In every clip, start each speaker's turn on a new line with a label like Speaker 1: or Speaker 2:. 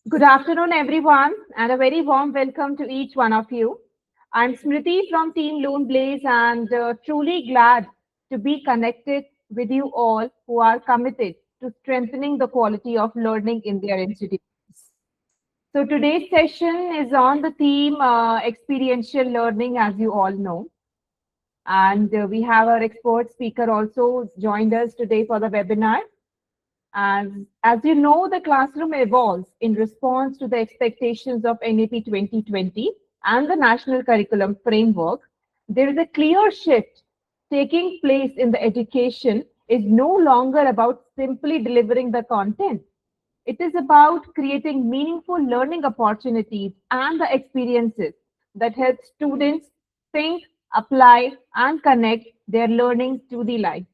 Speaker 1: Good afternoon, everyone, and a very warm welcome to each one of you. I'm Smriti from Team Luneblaze and truly glad to be connected with you all who are committed to strengthening the quality of learning in their institutions. So today's session is on the theme experiential learning, as you all know. And we have our expert speaker also joined us today for the webinar. As you know, the classroom evolves in response to the expectations of NAP 2020 and the National Curriculum Framework. There is a clear shift taking place in the education is no longer about simply delivering the content. It is about creating meaningful learning opportunities and the experiences that help students think, apply, and connect their learning to the life.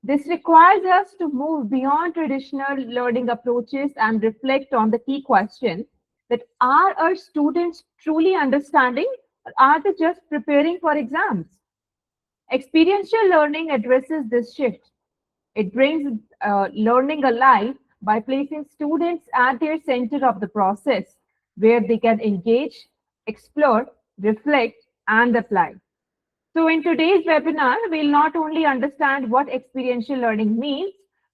Speaker 1: This requires us to move beyond traditional learning approaches and reflect on the key question that are our students truly understanding or are they just preparing for exams? Experiential learning addresses this shift. It brings learning alive by placing students at their center of the process where they can engage, explore, reflect, and apply. So in today's webinar, we'll not only understand what experiential learning means,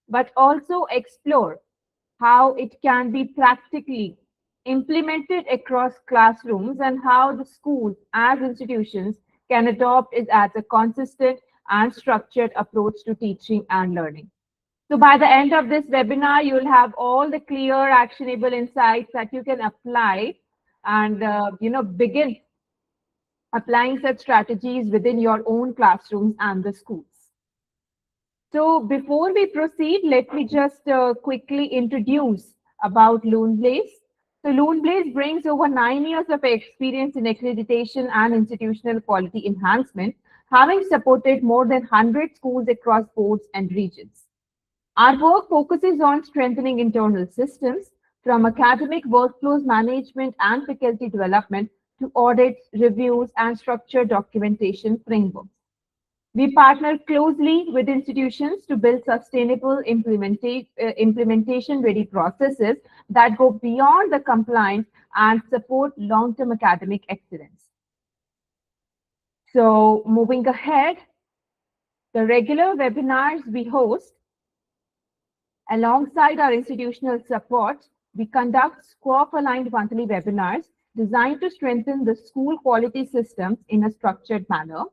Speaker 1: but also explore how it can be practically implemented across classrooms and how the schools as institutions can adopt it as a consistent and structured approach to teaching and learning. So by the end of this webinar, you'll have all the clear actionable insights that you can apply and begin applying such strategies within your own classrooms and the schools. So before we proceed, let me just quickly introduce about Luneblaze. So Luneblaze brings over 9 years of experience in accreditation and institutional quality enhancement, having supported more than 100 schools across boards and regions. Our work focuses on strengthening internal systems from academic workflows management and faculty development to audits, reviews, and structured documentation frameworks. We partner closely with institutions to build sustainable implementation-ready processes that go beyond the compliance and support long-term academic excellence. So moving ahead, the regular webinars we host, alongside our institutional support, we conduct SCORP-aligned monthly webinars designed to strengthen the school quality systems in a structured manner.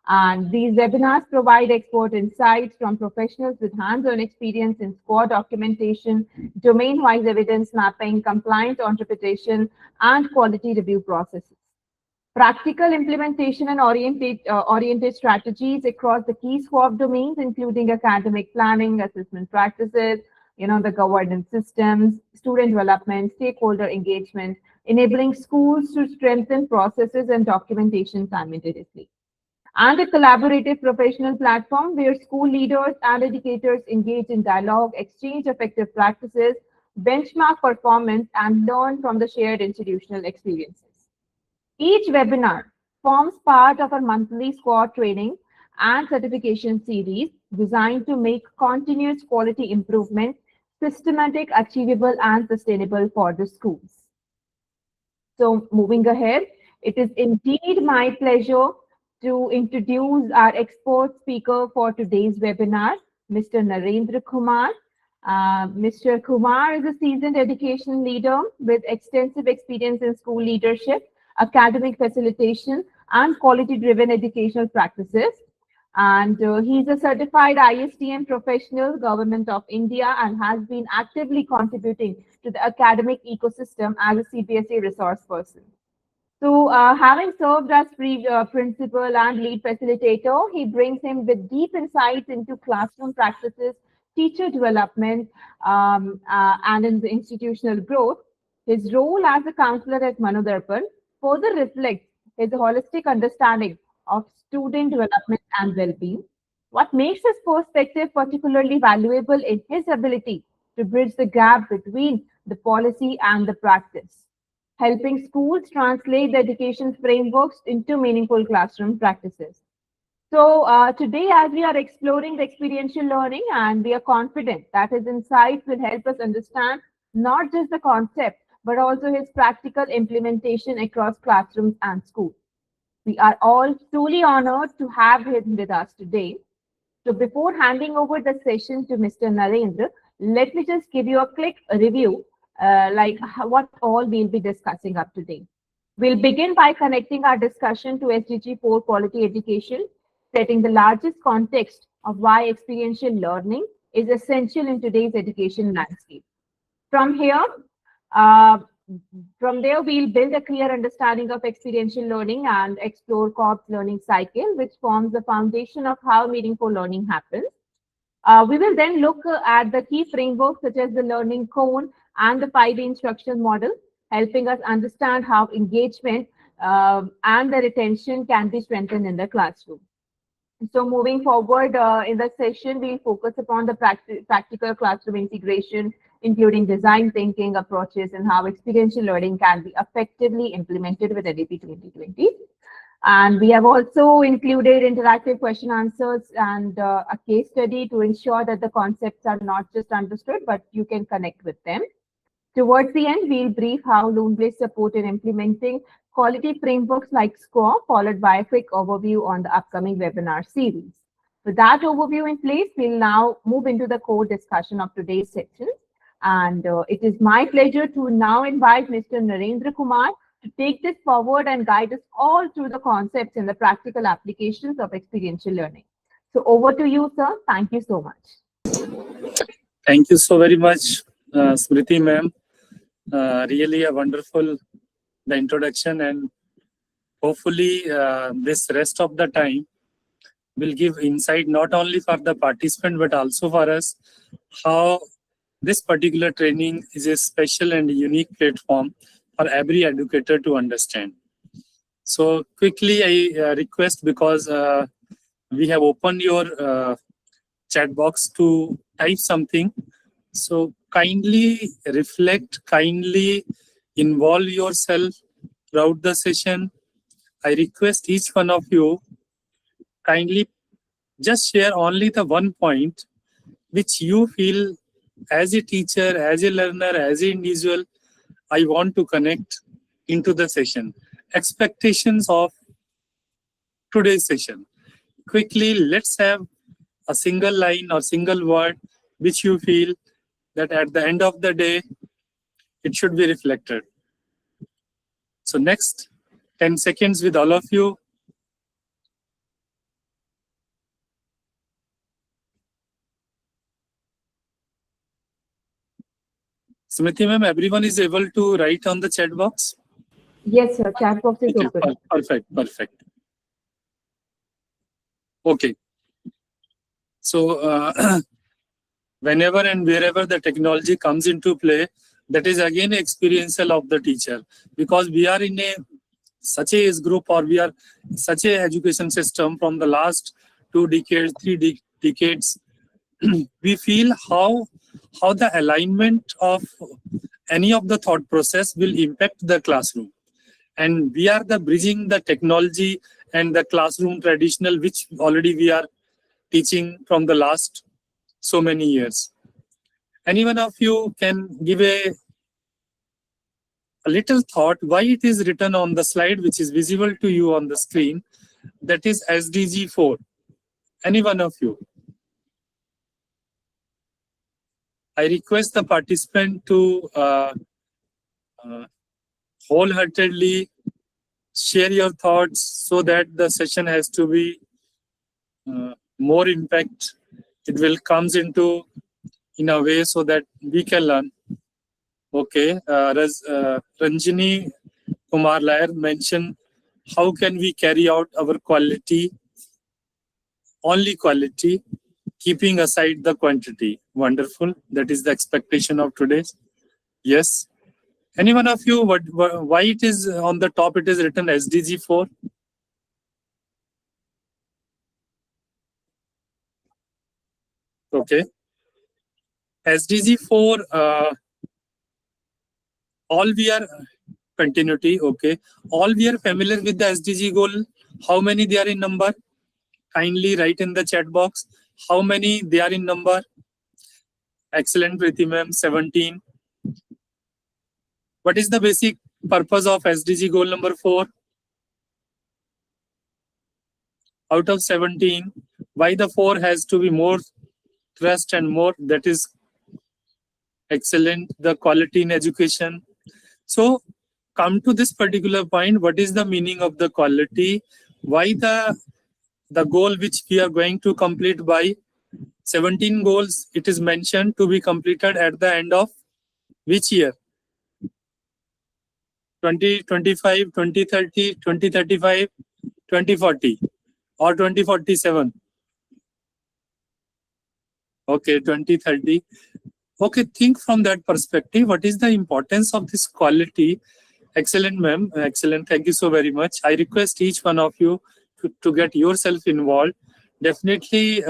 Speaker 1: And these webinars provide expert insights from professionals with hands-on experience in SCOR documentation, domain-wise evidence mapping, compliant interpretation, and quality review processes. Practical implementation and oriented strategies across the key SCORP domains, including academic planning, assessment practices, the governance systems, student development, stakeholder engagement, enabling schools to strengthen processes and documentation simultaneously. And a collaborative professional platform where school leaders and educators engage in dialogue, exchange effective practices, benchmark performance, and learn from the shared institutional experiences. Each webinar forms part of our monthly SCOR training and certification series designed to make continuous quality improvement systematic, achievable, and sustainable for the schools. So moving ahead, it is indeed my pleasure to introduce our expert speaker for today's webinar, Mr. Narender Kumar. Mr. Kumar is a seasoned education leader with extensive experience in school leadership, academic facilitation, and quality-driven educational practices. And he's a certified ISTM professional, Government of India, and has been actively contributing to the academic ecosystem as a CBSE resource person. So having served as principal and lead facilitator, he brings him with deep insights into classroom practices, teacher development, and in the institutional growth. His role as a counselor at Manodarpan further reflects his holistic understanding of student development and well-being. What makes his perspective particularly valuable is his ability to bridge the gap between the policy and the practice, helping schools translate the education frameworks into meaningful classroom practices. So today, as we are exploring the experiential learning, and we are confident that his insights will help us understand not just the concept, but also his practical implementation across classrooms and schools. We are all truly honored to have him with us today. So before handing over the session to Mr. Narendra, let me just give you a quick review, what all we'll be discussing up today. We'll begin by connecting our discussion to SDG 4 quality education, setting the largest context of why experiential learning is essential in today's education landscape. From here, uh, from there, we'll build a clear understanding of experiential learning and explore Govt's learning cycle, which forms the foundation of how meaningful learning happens. We will then look at the key frameworks such as the learning cone and the 5 instruction model, helping us understand how engagement and the retention can be strengthened in the classroom. So moving forward in the session, we'll focus upon the practical classroom integration, including design thinking approaches and how experiential learning can be effectively implemented with EDP 2020. And we have also included interactive question answers and a case study to ensure that the concepts are not just understood, but you can connect with them. Towards the end, we'll brief how Luneblaze support in implementing quality frameworks like SCORE, followed by a quick overview on the upcoming webinar series. With that overview in place, we'll now move into the core discussion of today's section. And it is my pleasure to now invite Mr. Narendra Kumar to take this forward and guide us all through the concepts and the practical applications of experiential learning. So over to you, sir. Thank you so much.
Speaker 2: Thank you so very much, Smriti ma'am. Really a wonderful the introduction, and hopefully this rest of the time will give insight not only for the participant but also for us how this particular training is a special and unique platform for every educator to understand. So quickly I request, because we have opened your chat box to type something. So kindly reflect, kindly involve yourself throughout the session. I request each one of you kindly just share only the one point which you feel as a teacher, as a learner, as an individual, I want to connect into the session. Expectations of today's session. Quickly, let's have a single line or single word which you feel that at the end of the day, it should be reflected. So next 10 seconds with all of you. Smriti ma'am, everyone is able to write on the chat box?
Speaker 1: Yes, sir. Chat box is open.
Speaker 2: Perfect. Okay. So whenever and wherever the technology comes into play, that is again experiential of the teacher, because we are in such a age group, or we are such a education system from the last 2 decades, 3 decades. We feel how the alignment of any of the thought process will impact the classroom, and we are the bridging the technology and the classroom traditional, which already we are teaching from the last so many years. Any one of you can give a little thought why it is written on the slide, which is visible to you on the screen, that is SDG 4. Any one of you? I request the participant to wholeheartedly share your thoughts so that the session has to be more impact. It will comes into in a way so that we can learn. Okay, Ranjini Kumar Lair mentioned, how can we carry out our quality, only quality, keeping aside the quantity. Wonderful. That is the expectation of today. Yes. Any one of you, why it is on the top, it is written SDG 4? Okay. SDG 4, all we are, continuity, okay. All we are familiar with the SDG goal. How many they are in number? Kindly write in the chat box. How many they are in number? Excellent, Priti ma'am, 17. What is the basic purpose of SDG goal number 4? Out of 17, why the 4 has to be more trust and more, that is excellent, the quality in education. So come to this particular point, what is the meaning of the quality? Why the goal which we are going to complete by 17 goals, it is mentioned to be completed at the end of which year? 2025, 2030, 2035, 2040 or 2047? Okay, 2030. Okay, think from that perspective, what is the importance of this quality? Excellent, ma'am. Excellent. Thank you so very much. I request each one of you to get yourself involved. Definitely,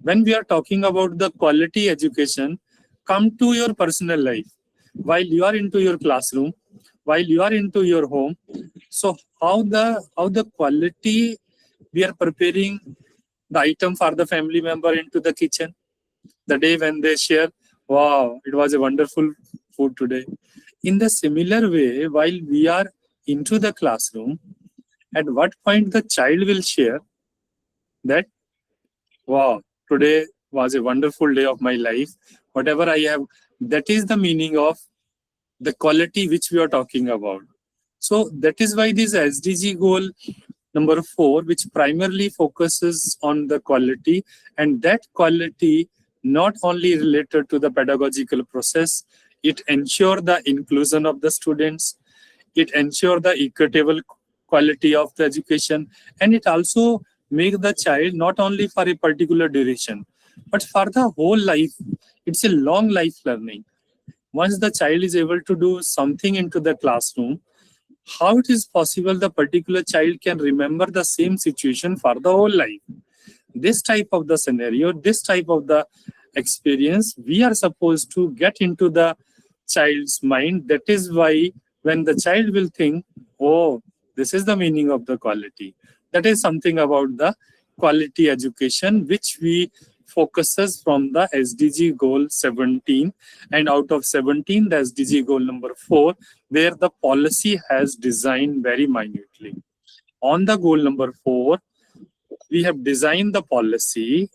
Speaker 2: when we are talking about the quality education, come to your personal life. While you are into your classroom, while you are into your home, so how the quality we are preparing the item for the family member into the kitchen, the day when they share, wow, it was a wonderful food today. In the similar way, while we are into the classroom, at what point the child will share that, wow, today was a wonderful day of my life, whatever I have. That is the meaning of the quality which we are talking about. So that is why this SDG goal number 4, which primarily focuses on the quality, and that quality not only related to the pedagogical process, it ensure the inclusion of the students, it ensure the equitable quality of the education, and it also make the child not only for a particular duration, but for the whole life. It's a long life learning. Once the child is able to do something into the classroom, how it is possible the particular child can remember the same situation for the whole life? This type of the scenario, this type of the experience, we are supposed to get into the child's mind. That is why when the child will think, oh, this is the meaning of the quality. That is something about the quality education, which we focuses from the SDG goal 17, and out of 17, the SDG goal number 4, where the policy has designed very minutely. On the goal number 4, we have designed the policy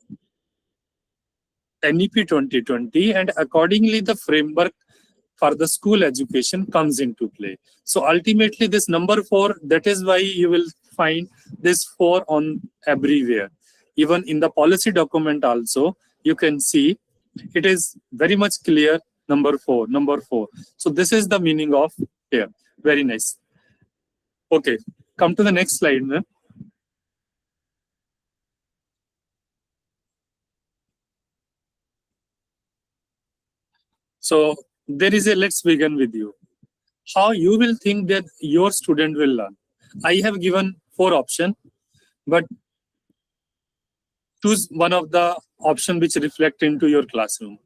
Speaker 2: NEP 2020, and accordingly the framework for the school education comes into play. So ultimately this number 4, that is why you will find this 4 on everywhere. Even in the policy document also, you can see it is very much clear, number 4, number 4. So this is the meaning of here. Very nice. Okay, come to the next slide, ma'am. So there is a, let's begin with you. How you will think that your student will learn? I have given 4 options, but choose one of the option which reflect into your classroom.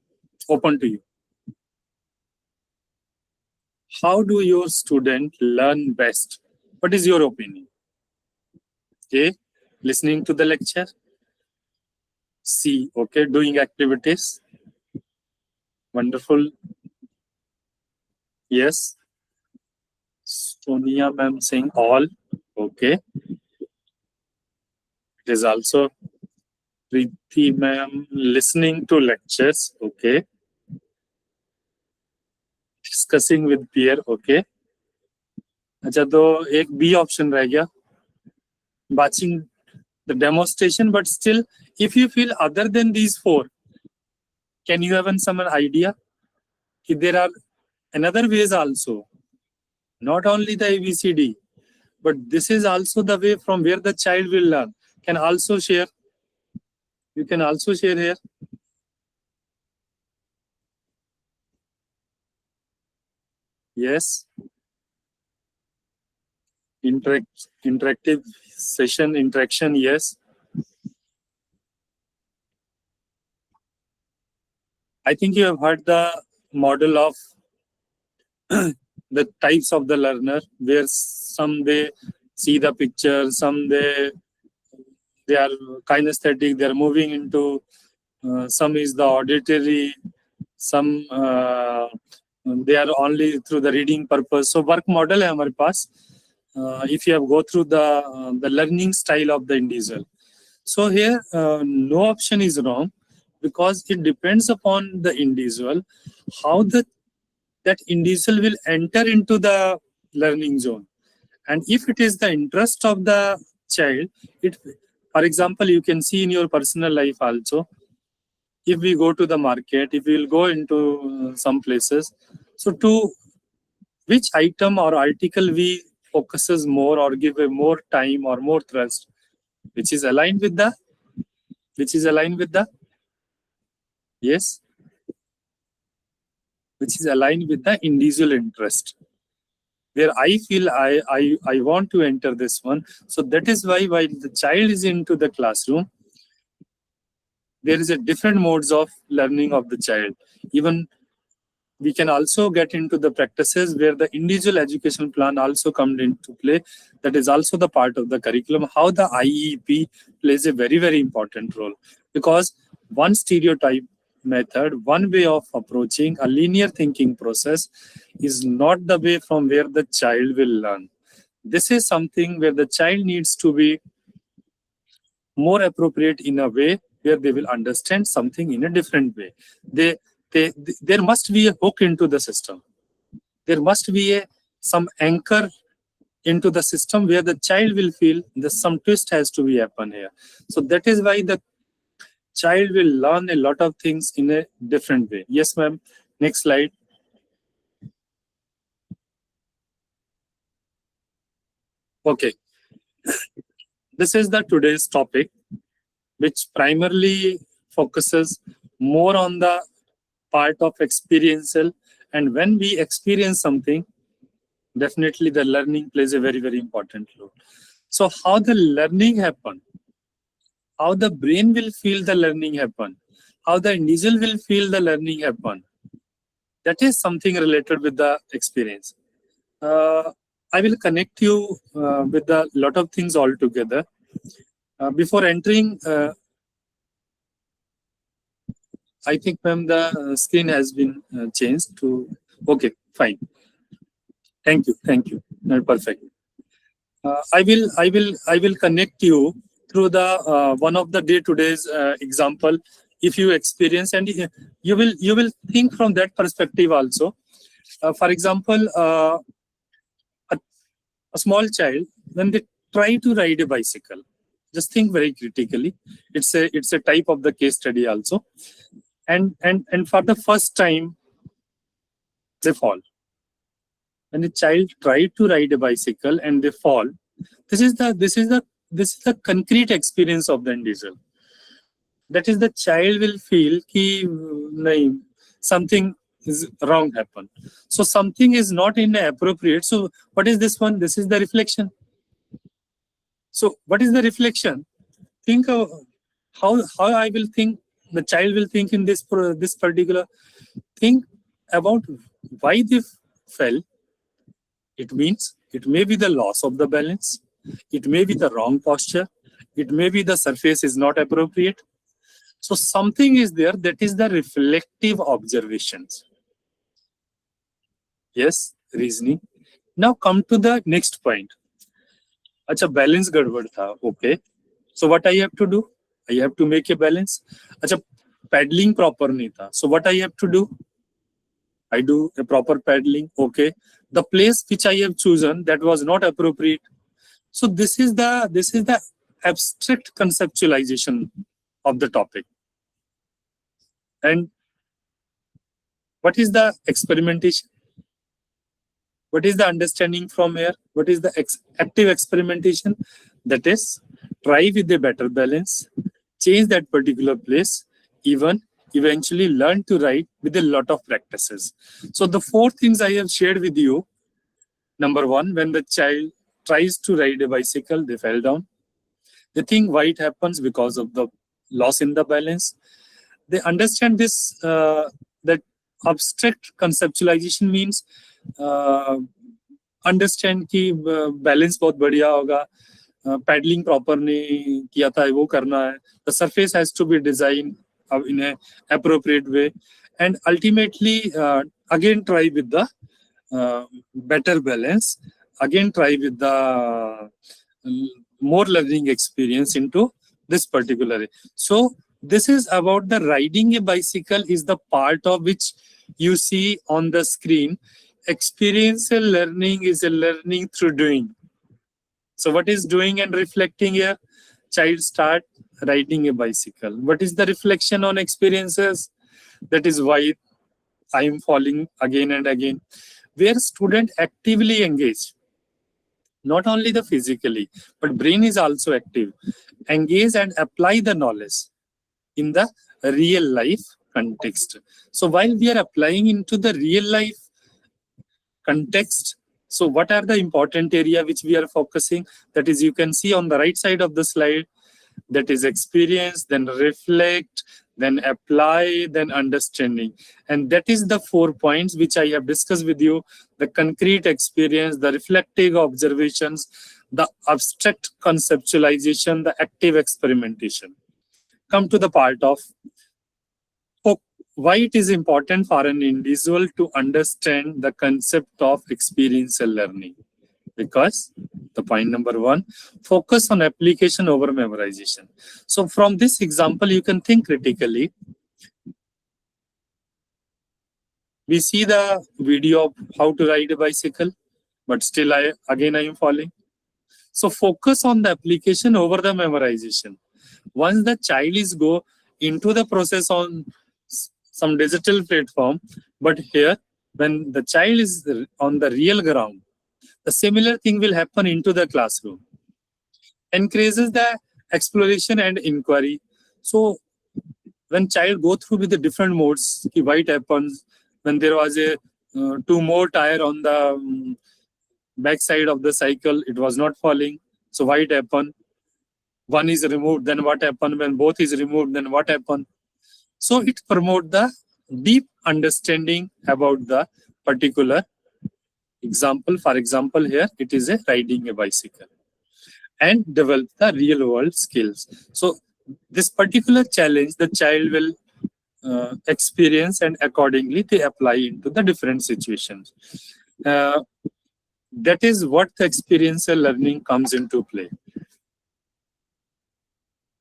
Speaker 2: Open to you. How do your student learn best? What is your opinion? A, listening to the lecture. C, okay, doing activities. Wonderful. Yes. Sonia ma'am saying all. Okay. It is also Preeti ma'am listening to lectures. Okay. Discussing with peer. Okay. अच्छा तो एक B option रह गया. Watching the demonstration, but still, if you feel other than these 4, can you have some idea? There are another ways also. Not only the ABCD, but this is also the way from where the child will learn. Can also share. You can also share here. Yes. Interactive session, interaction, yes. I think you have heard the model of the types of the learner, where some they see the picture, some they are kinesthetic, they are moving into, some is the auditory, some they are only through the reading purpose. So work model है हमारे पास. If you have go through the learning style of the individual. So here no option is wrong, because it depends upon the individual how that individual will enter into the learning zone. And if it is the interest of the child, for example, you can see in your personal life also, if we go to the market, if we will go into some places, so to which item or article we focuses more or give a more time or more trust, which is aligned with the yes, which is aligned with the individual interest, where I feel I want to enter this one. So that is why while the child is into the classroom, there is a different modes of learning of the child. Even we can also get into the practices where the individual education plan also comes into play. That is also the part of the curriculum, how the IEP plays a very, very important role. Because one stereotype method, one way of approaching a linear thinking process is not the way from where the child will learn. This is something where the child needs to be more appropriate in a way where they will understand something in a different way. There must be a hook into the system. There must be some anchor into the system where the child will feel that some twist has to be happen here. So that is why the child will learn a lot of things in a different way. Yes, ma'am. Next slide. Okay. This is the today's topic, which primarily focuses more on the part of experiential. And when we experience something, definitely the learning plays a very, very important role. So how the learning happen, how the brain will feel the learning happen, how the individual will feel the learning happen, that is something related with the experience. I will connect you with a lot of things all together. Before entering, I think, ma'am, the screen has been changed to. Okay, fine. Thank you. Perfect. I will connect you through the one of the day-to-day's example. If you experience, and you will think from that perspective also. For example, a small child, when they try to ride a bicycle, just think very critically. It's a type of the case study also. And for the first time, they fall. When a child tried to ride a bicycle and they fall, this is the concrete experience of the individual. That is, the child will feel that something is wrong happen. So something is not inappropriate. So what is this one? This is the reflection. So what is the reflection? Think of how I will think. The child will think in this particular. Think about why they fell. It means it may be the loss of the balance. It may be the wrong posture. It may be the surface is not appropriate. So something is there, that is the reflective observations. Yes, reasoning. Now come to the next point. Acha, balance gadbad tha. Okay. So what I have to do? I have to make a balance. Acha, paddling proper nahi tha. So what I have to do? I do a proper paddling. Okay. The place which I have chosen, that was not appropriate. So this is the abstract conceptualization of the topic. And what is the experimentation? What is the understanding from here? What is the active experimentation? That is, try with a better balance, change that particular place, even eventually learn to ride with a lot of practices. So the 4 things I have shared with you. Number 1, when the child tries to ride a bicycle, they fell down. They think why it happens, because of the loss in the balance. They understand this, that abstract conceptualization means understand कि balance बहुत बढ़िया होगा, paddling proper नहीं किया था, वो करना है. The surface has to be designed in an appropriate way, and ultimately again try with the better balance, again try with the more learning experience into this particular. So this is about the riding a bicycle is the part of which you see on the screen. Experiential learning is a learning through doing. So what is doing and reflecting here? Child start riding a bicycle. What is the reflection on experiences? That is why I am falling again and again. Where student actively engage, not only the physically, but brain is also active. Engage and apply the knowledge in the real life context. So while we are applying into the real life context, so what are the important area which we are focusing? That is, you can see on the right side of the slide, that is experience, then reflect, then apply, then understanding. And that is the 4 points which I have discussed with you: the concrete experience, the reflective observations, the abstract conceptualization, the active experimentation. Come to the part of why it is important for an individual to understand the concept of experiential learning. Because the point number 1, focus on application over memorization. So from this example, you can think critically. We see the video of how to ride a bicycle, but still I am falling. So focus on the application over the memorization. Once the child is go into the process on some digital platform, but here when the child is on the real ground, the similar thing will happen into the classroom. Encourages the exploration and inquiry. So when child go through with the different modes, why it happens when there was a 2 more tire on the back side of the cycle, it was not falling. So why it happened? One is removed, then what happened? When both is removed, then what happened? So it promote the deep understanding about the particular example. For example, here it is a riding a bicycle, and develop the real world skills. So this particular challenge the child will experience, and accordingly they apply into the different situations. That is what the experiential learning comes into play.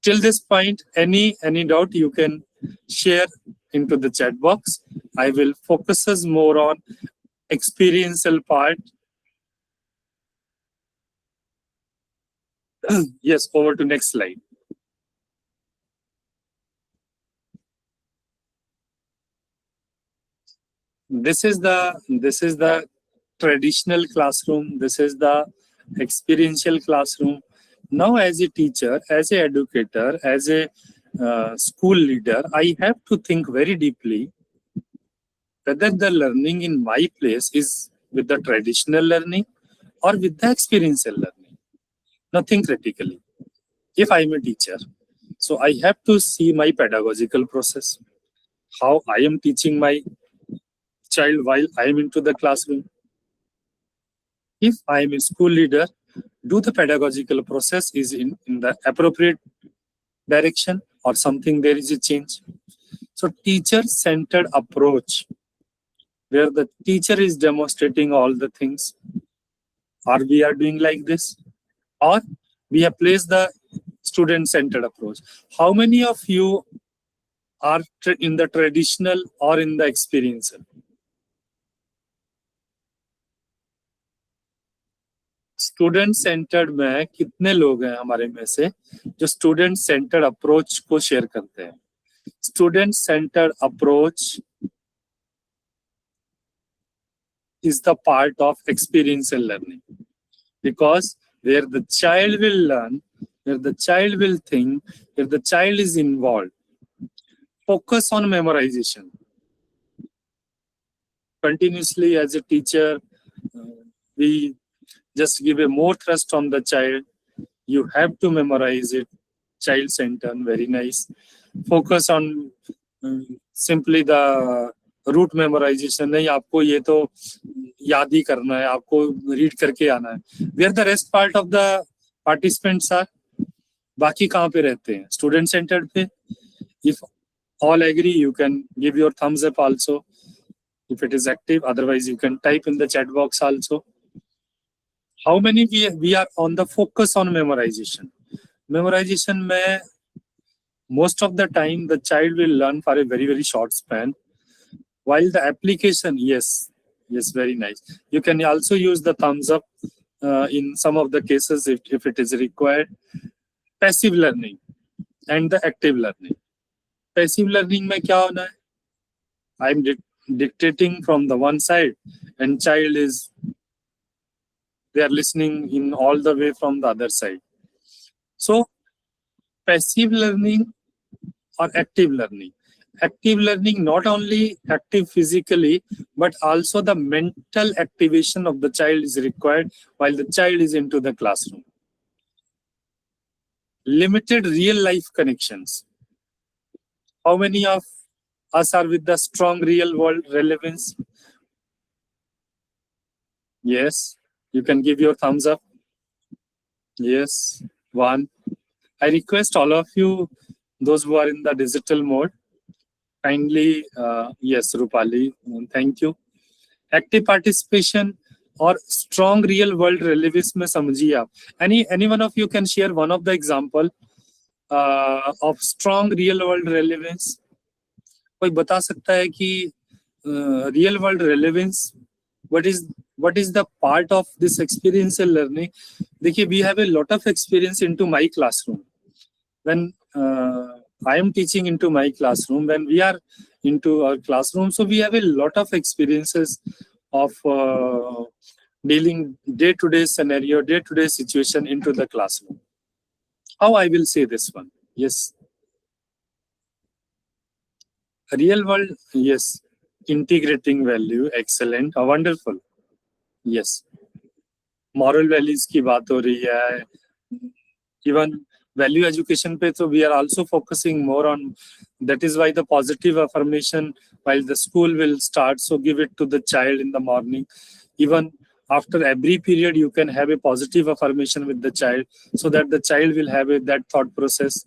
Speaker 2: Till this point, any doubt you can share into the chat box. I will focus us more on experiential part. Yes, over to next slide. This is the traditional classroom. This is the experiential classroom. Now, as a teacher, as an educator, as a school leader, I have to think very deeply whether the learning in my place is with the traditional learning or with the experiential learning. Now, think critically. If I am a teacher, so I have to see my pedagogical process, how I am teaching my child while I am into the classroom. If I am a school leader, do the pedagogical process is in the appropriate direction, or something there is a change? So teacher-centered approach, where the teacher is demonstrating all the things. Or we are doing like this, or we have placed the student-centered approach. How many of you are in the traditional or in the experiential? Student centred में कितने लोग हैं हमारे में से जो student centred approach को share करते हैं? Student centred approach is the part of experiential learning, because where the child will learn, where the child will think, where the child is involved, focus on memorization. Continuously as a teacher, we just give a more thrust on the child. You have to memorize it. Child centered, very nice. Focus on simply the rote memorisation नहीं, आपको ये तो याद ही करना है, आपको read करके आना है. Where the rest part of the participants are, बाकी कहाँ पे रहते हैं? स्टूडेंट सेंटर्ड पे. If All agree, you can give your thumbs up also if it is active. Otherwise, you can type in the chat box also. How many we are on the focus on memorization? Memorization mein, most of the time the child will learn for a very, very short span. While the application, yes, very nice. You can also use the thumbs up in some of the cases if it is required. Passive learning and the active learning. Passive learning mein kya hona hai? I'm dictating from the one side and child is, they are listening in all the way from the other side. So passive learning or active learning. Active learning, not only active physically, but also the mental activation of the child is required while the child is into the classroom. Limited real life connections. How many of us are with the strong real world relevance? Yes, you can give your thumbs up. Yes, one. I request all of you, those who are in the digital mode, kindly, yes, Rupali, thank you. Active participation or strong real world relevance में समझिए आप. Any one of you can share one of the example of strong real world relevance? कोई बता सकता है कि real world relevance, what is the part of this experiential learning? देखिए, we have a lot of experience into my classroom. When I am teaching into my classroom, when we are into our classroom, so we have a lot of experiences of dealing day-to-day scenario, day-to-day situation into the classroom. How I will say this one? Yes. Real world, yes. Integrating value, excellent, wonderful. Yes. Moral values की बात हो रही है. Even value education pe, so we are also focusing more on, that is why the positive affirmation while the school will start, so give it to the child in the morning. Even after every period you can have a positive affirmation with the child so that the child will have that thought process.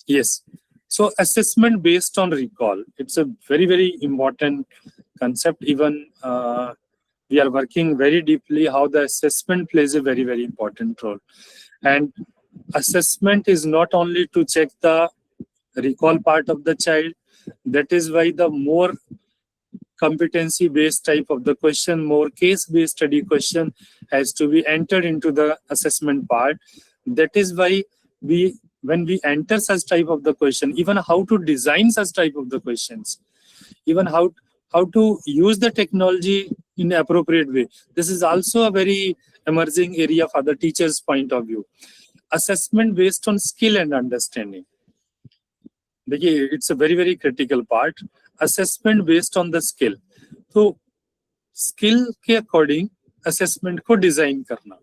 Speaker 2: Yes. So assessment based on recall, it's a very, very important concept. Even we are working very deeply how the assessment plays a very, very important role. And assessment is not only to check the recall part of the child. That is why the more competency based type of the question, more case based study question has to be entered into the assessment part. That is why when we enter such type of the question, even how to design such type of the questions, even how to use the technology in an appropriate way. This is also a very emerging area for the teacher's point of view. Assessment based on skill and understanding. It's a very, very critical part. Assessment based on the skill. So skill के according assessment को design करना.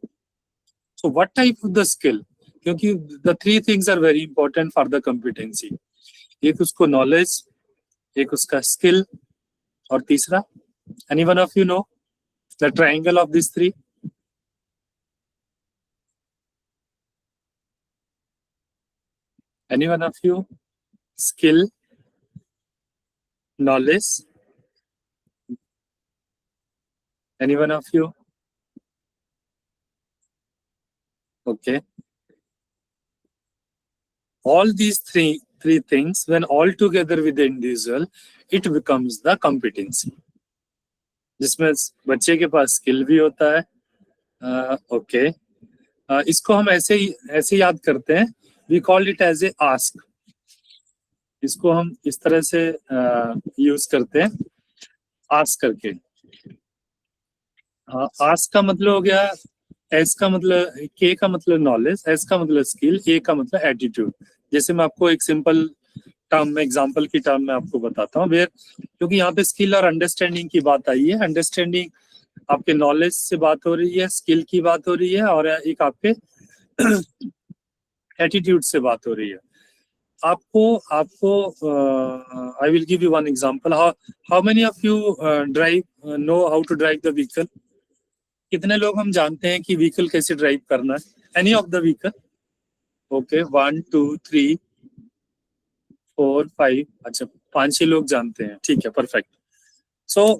Speaker 2: So what type of the skill? क्योंकि the three things are very important for the competency. एक उसको knowledge, एक उसका skill, और तीसरा, any one of you know the triangle of these three? Any one of you? Skill, knowledge. Any one of you? Okay. All these three things, when all together with the individual, it becomes the competency. जिसमें बच्चे के पास skill भी होता है. Okay. इसको हम ऐसे याद करते हैं. We call it as a ask. इसको हम इस तरह से यूज करते हैं, ask करके. ask का मतलब हो गया, S का मतलब, K का मतलब नॉलेज, S का मतलब स्किल, A का मतलब एटीट्यूड. जैसे मैं आपको एक सिंपल टर्म में, एग्जांपल की टर्म में आपको बताता हूँ, वेयर, क्योंकि यहाँ पे स्किल और अंडरस्टैंडिंग की बात आई है. अंडरस्टैंडिंग आपके नॉलेज से बात हो रही है, स्किल की बात हो रही है, और एक आपके एटीट्यूड से बात हो रही है. आपको I will give you one example. How many of you drive know how to drive the vehicle? कितने लोग हम जानते हैं कि व्हीकल कैसे ड्राइव करना है? Any of the vehicle? Okay, 1 2 3 4, 5, अच्छा 5-6 लोग जानते हैं, ठीक है, perfect. So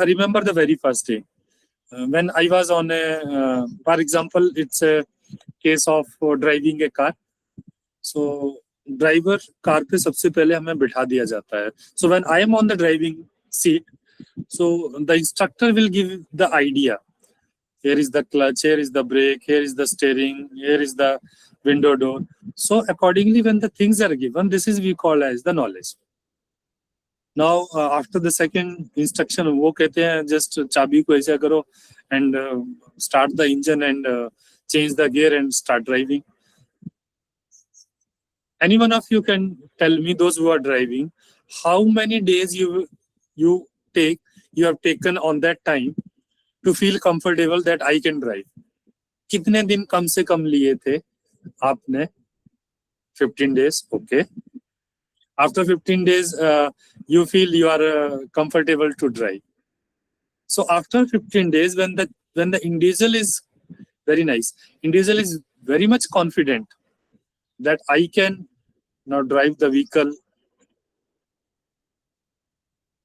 Speaker 2: remember the very first day when I was on a, for example, it's a case of driving a car. So driver car पे सबसे पहले हमें बिठा दिया जाता है. So when I am on the driving seat, so the instructor will give the idea. Here is the clutch, here is the brake, here is the steering, here is the window door. So accordingly, when the things are given, this is we call as the knowledge. Now after the second instruction, वो कहते हैं just चाबी को ऐसा करो and start the engine and change the gear and start driving. Any one of you can tell me, those who are driving, how many days you have taken on that time to feel comfortable that I can drive? कितने दिन कम से कम लिए थे आपने? 15 days, okay. After 15 days, you feel you are comfortable to drive. So after 15 days, when the individual is very nice, individual is very much confident that I can now drive the vehicle.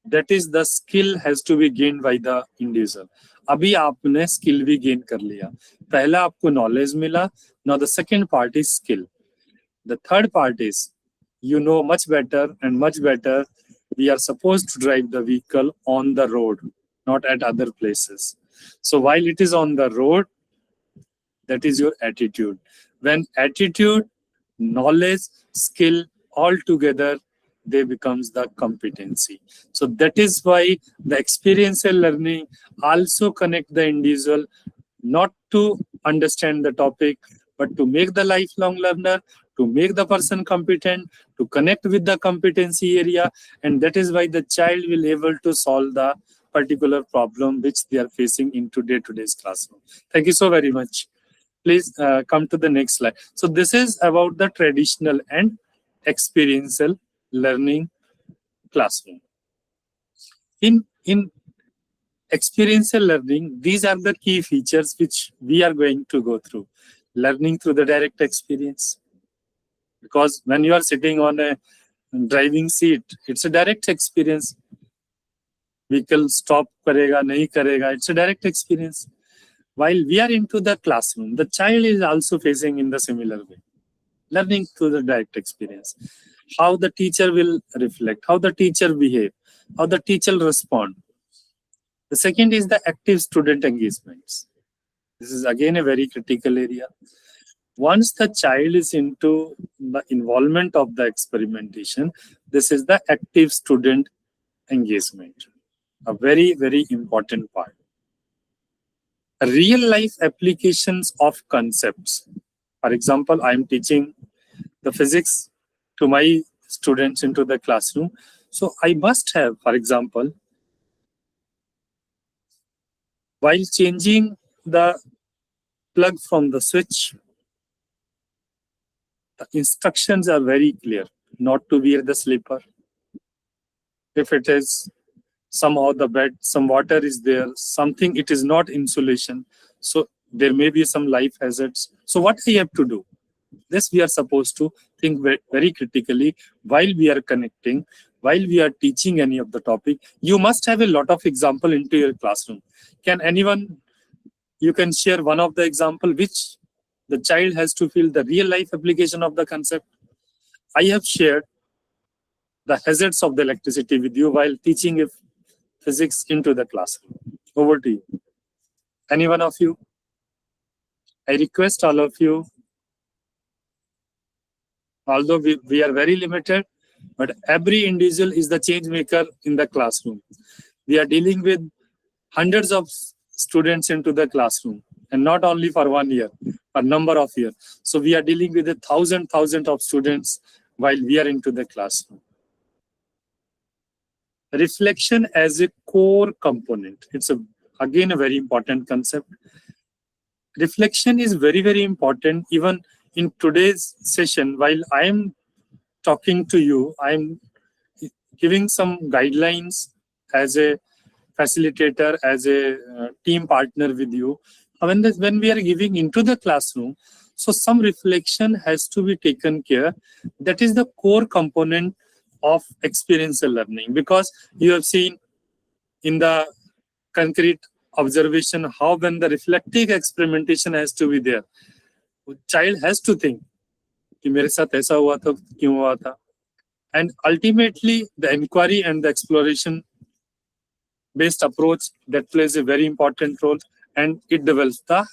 Speaker 2: That is the skill has to be gained by the individual. अभी आपने skill भी gain कर लिया. पहला आपको knowledge मिला. Now the second part is skill. The third part is you know much better and much better. We are supposed to drive the vehicle on the road, not at other places. So while it is on the road, that is your attitude. When attitude, knowledge, skill all together, they becomes the competency. So that is why the experiential learning also connect the individual not to understand the topic, but to make the lifelong learner, to make the person competent, to connect with the competency area, and that is why the child will able to solve the particular problem which they are facing in today's classroom. Thank you so very much. Please come to the next slide. So this is about the traditional and experiential learning classroom. In experiential learning, these are the key features which we are going to go through. Learning through the direct experience. Because when you are sitting on a driving seat, it's a direct experience. Vehicle stop karega, nahi karega, it's a direct experience. While we are into the classroom, the child is also facing in the similar way. Learning through the direct experience. How the teacher will reflect, how the teacher behave, how the teacher respond. The second is the active student engagements. This is again a very critical area. Once the child is into the involvement of the experimentation, this is the active student engagement. A very, very important part. Real life applications of concepts. For example, I am teaching the physics to my students into the classroom. So I must have, for example, while changing the plug from the switch, the instructions are very clear. Not to wear the slipper. If it is somehow the bed, some water is there, something, it is not insulation. So there may be some life hazards. So what I have to do? This we are supposed to think very critically while we are connecting, while we are teaching any of the topic. You must have a lot of example into your classroom. Can anyone, you can share one of the example which the child has to feel the real life application of the concept. I have shared the hazards of the electricity with you while teaching physics into the classroom. Over to you. Any one of you? I request all of you, although we are very limited, but every individual is the change maker in the classroom. We are dealing with hundreds of students into the classroom, and not only for 1 year, for number of years. So we are dealing with a thousand of students while we are into the classroom. Reflection as a core component. It's again a very important concept. Reflection is very, very important. Even in today's session, while I am talking to you, I am giving some guidelines as a facilitator, as a team partner with you. When we are giving into the classroom, So some reflection has to be taken care. That is the core component of experiential learning, because you have seen in the concrete observation how when the reflective experimentation has to be there, child has to think कि मेरे साथ ऐसा हुआ था, क्यों हुआ था, and ultimately the inquiry and the exploration based approach that plays a very important role, and it develops the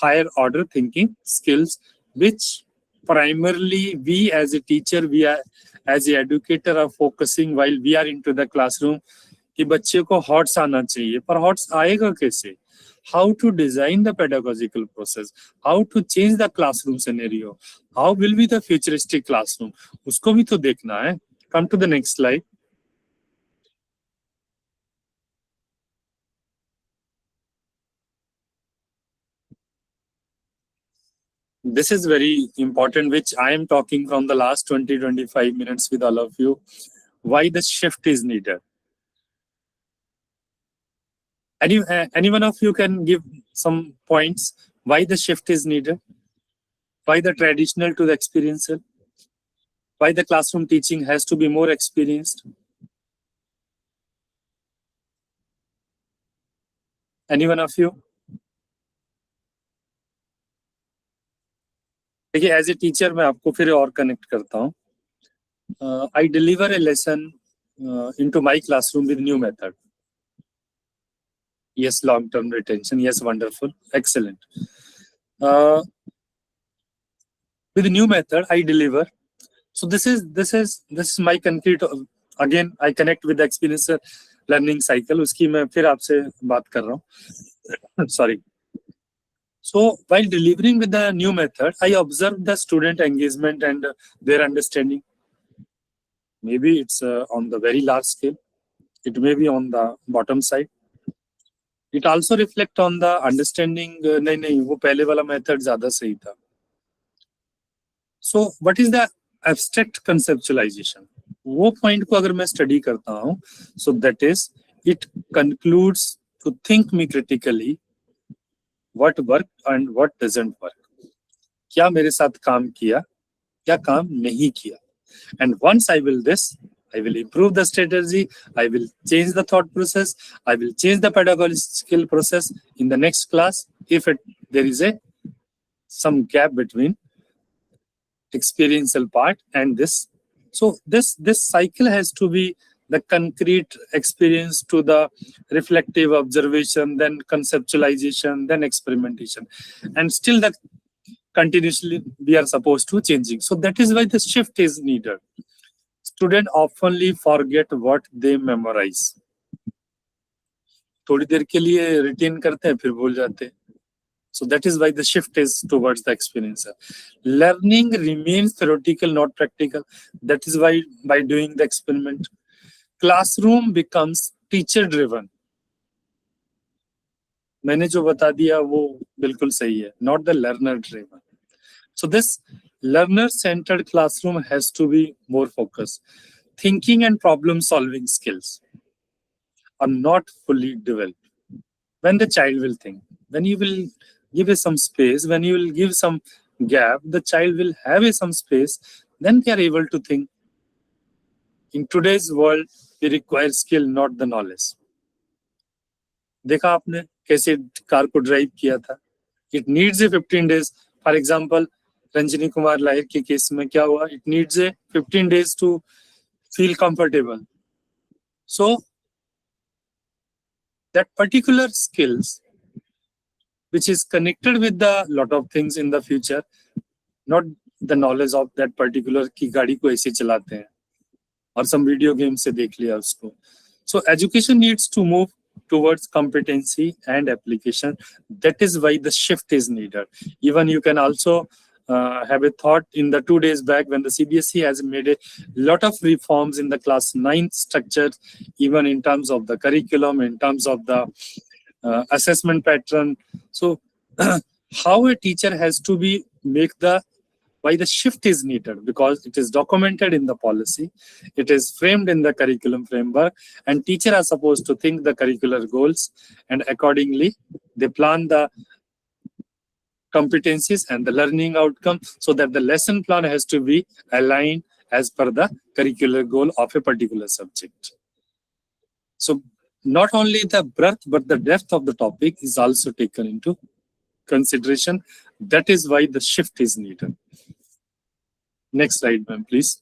Speaker 2: higher order thinking skills, which primarily we as a teacher, we are as a educator are focusing while we are into the classroom कि बच्चे को hots आना चाहिए, पर hots आएगा कैसे? How to design the pedagogical process, how to change the classroom scenario, how will be the futuristic classroom, उसको भी तो देखना है. Come to the next slide. This is very important, which I am talking from the last 20-25 minutes with all of you. Why the shift is needed. Any one of you can give some points why the shift is needed, why the traditional to the experiential, why the classroom teaching has to be more experienced. Any one of you? देखिए, as a teacher मैं आपको फिर और connect करता हूँ. I deliver a lesson into my classroom with new method. Yes, long-term retention. Yes, wonderful, excellent. With new method, I deliver. So this is my concrete. Again, I connect with the experiential learning cycle. उसकी मैं फिर आपसे बात कर रहा हूँ. Sorry. So while delivering with the new method, I observe the student engagement and their understanding. Maybe it's on the very large scale. It may be on the bottom side. It also reflect on the understanding. नहीं वो पहले वाला method ज़्यादा सही था. So what is the abstract conceptualization? वो point को अगर मैं study करता हूँ, so that is it concludes to think me critically what worked and what doesn't work. क्या मेरे साथ काम किया, क्या काम नहीं किया. And once I will this, I will improve the strategy, I will change the thought process, I will change the pedagogical process in the next class if there is some gap between experiential part and this. So this cycle has to be the concrete experience to the reflective observation, then conceptualization, then experimentation, and still that continuously we are supposed to changing. So that is why the shift is needed. Students oftenly forget what they memorize. थोड़ी देर के लिए retain करते हैं फिर भूल जाते हैं. So that is why the shift is towards the experience. Learning remains theoretical, not practical. That is why by doing the experiment, classroom becomes teacher driven. मैंने जो बता दिया वो बिल्कुल सही है, not the learner driven. So this learner centered classroom has to be more focused. Thinking and problem solving skills are not fully developed. When the child will think, when you will give it some space, when you will give some gap, the child will have some space, then they are able to think. In today's world, we require skill, not the knowledge. देखा आपने कैसे car को drive किया था? It needs a 15 days. For example, Ranjani Kumar लाहिर के case में क्या हुआ? It needs a 15 days to feel comfortable. So that particular skills, which is connected with the lot of things in the future, not the knowledge of that particular कि गाड़ी को ऐसे चलाते हैं और some video game से देख लिया उसको. So education needs to move towards competency and application. That is why the shift is needed. Even you can also have a thought in the 2 days back when the CBSE has made a lot of reforms in the class 9 structure, even in terms of the curriculum, in terms of the assessment pattern. So how a teacher has to be why the shift is needed, because it is documented in the policy, it is framed in the curriculum framework, and teachers are supposed to think the curricular goals, and accordingly they plan the competencies and the learning outcome, so that the lesson plan has to be aligned as per the curricular goal of a particular subject. So not only the breadth but the depth of the topic is also taken into consideration. That is why the shift is needed. Next slide, ma'am, please.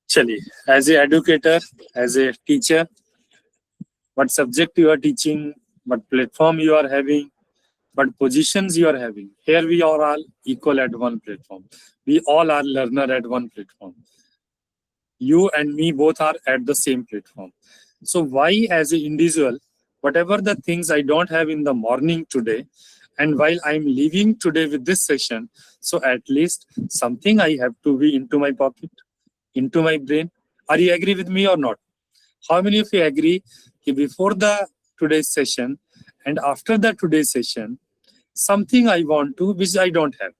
Speaker 2: Chali, as an educator, as a teacher, what subject you are teaching, what platform you are having, what positions you are having. Here we are all equal at one platform. We all are learner at one platform. You and me both are at the same platform. So why as an individual, whatever the things I don't have in the morning today, and while I'm leaving today with this session, so at least something I have to be into my pocket, into my brain. Are you agree with me or not? How many of you agree that before the today's session and after the today's session, something I want to which I don't have?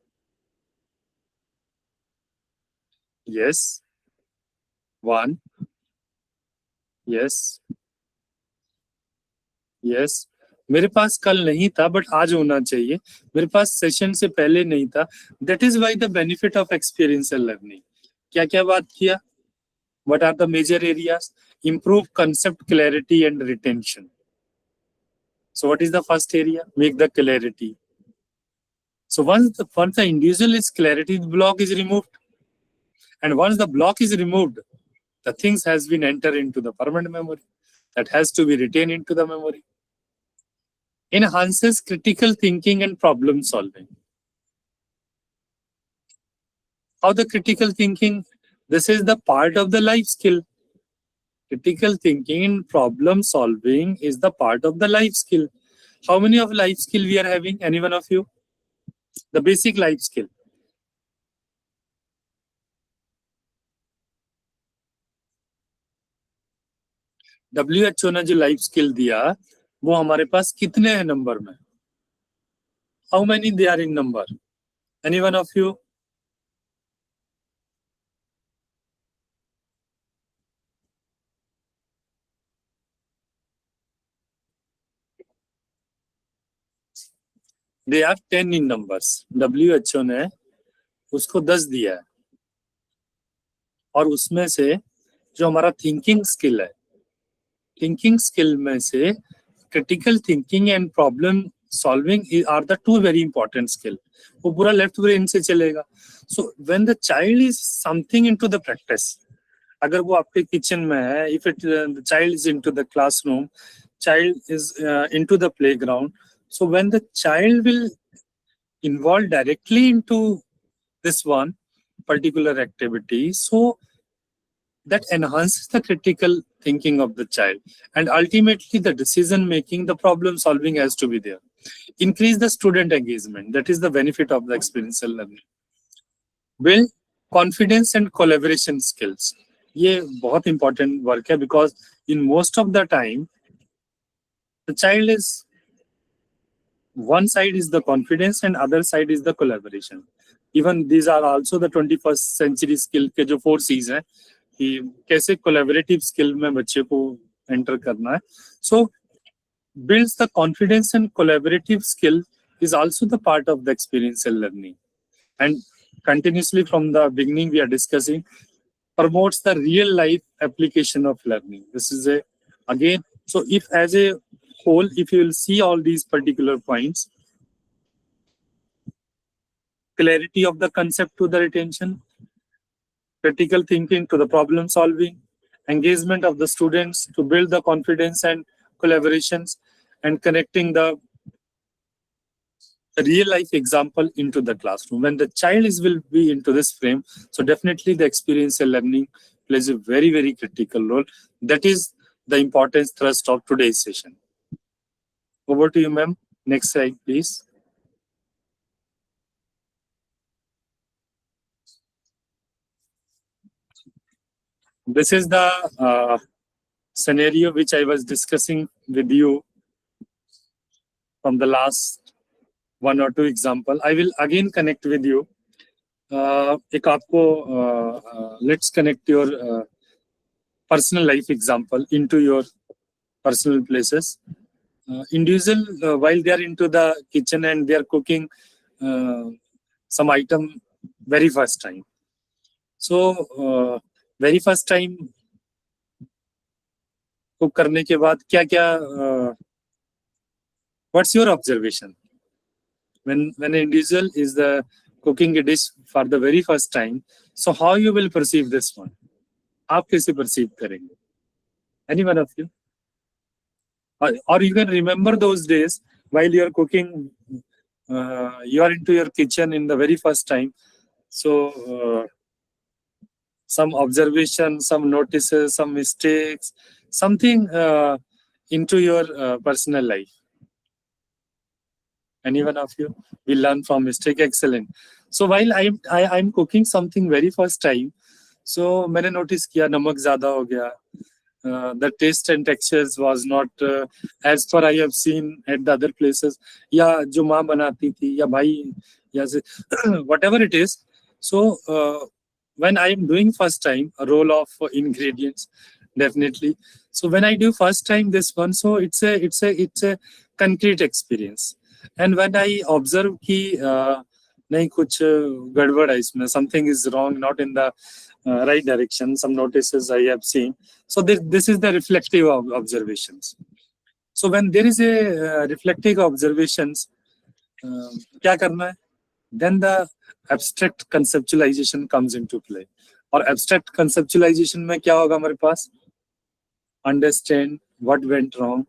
Speaker 2: Yes. One. Yes. Yes. मेरे पास कल नहीं था but आज होना चाहिए. मेरे पास session से पहले नहीं था. That is why the benefit of experiential learning. क्या क्या बात किया? What are the major areas? Improve concept clarity and retention. So what is the first area? Make the clarity. So once the individual is clarity, the block is removed. And once the block is removed, the things has been entered into the permanent memory. That has to be retained into the memory. Enhances critical thinking and problem solving. How the critical thinking? This is the part of the life skill. Critical thinking and problem solving is the part of the life skill. How many of life skill we are having? Any one of you? The basic life skill. WHO ने जो life skill दिया वो हमारे पास कितने हैं number में? How many they are in number? Any one of you? They are 10 in numbers. WHO ने उसको 10 दिया है और उसमें से जो हमारा थिंकिंग स्किल है, थिंकिंग स्किल में से critical thinking and problem solving are the two very important skill. वो पूरा लेफ्ट ब्रेन से चलेगा. So when the child is something into the practice, अगर वो आपके किचन में है, if it the child is into the classroom, child is into the playground, so when the child will involve directly into this one particular activity, so that enhances the critical thinking of the child, and ultimately the decision making, the problem solving has to be there. Increase the student engagement. That is the benefit of the experiential learning. Build confidence and collaboration skills. ये बहुत important work है, because in most of the time the child is, one side is the confidence and other side is the collaboration. Even these are also the 21st century skill के जो 4 C's हैं कि कैसे collaborative skill में बच्चे को enter करना है. So builds the confidence and collaborative skill is also the part of the experiential learning. And continuously from the beginning we are discussing, promotes the real life application of learning. This is a, again, so if as a whole, if you will see all these particular points, clarity of the concept to the retention, critical thinking to the problem solving, engagement of the students to build the confidence and collaborations, and connecting the real life example into the classroom. When the child will be into this frame, so definitely the experiential learning plays a very, very critical role. That is the importance thrust of today's session. Over to you, ma'am. Next slide, please. This is the scenario which I was discussing with you from the last 1 or 2 example. I will again connect with you. एक आपको let's connect your personal life example into your personal places. Individual, while they are into the kitchen and they are cooking some item very first time. So very first time cook करने के बाद क्या क्या what's your observation when an individual is the cooking a dish for the very first time? So how you will perceive this one? आप कैसे perceive करेंगे? Any one of you? Or you can remember those days while you are cooking, you are into your kitchen in the very first time. So some observations, some notices, some mistakes, something into your personal life. Any one of you? We learn from mistake. Excellent. So while I'm cooking something very first time, so मैंने notice किया नमक ज़्यादा हो गया. The taste and textures was not as per I have seen at the other places. या जो माँ बनाती थी या भाई या से whatever it is. So when I am doing first time a role of ingredients, definitely. So when I do first time this one, so it's a concrete experience. And when I observe कि नहीं कुछ गड़बड़ है इसमें, something is wrong, not in the right direction, some notices I have seen. So this is the reflective observations. So when there is a reflective observations, क्या करना है? Then the abstract conceptualization comes into play. और abstract conceptualization में क्या होगा हमारे पास? Understand what went wrong.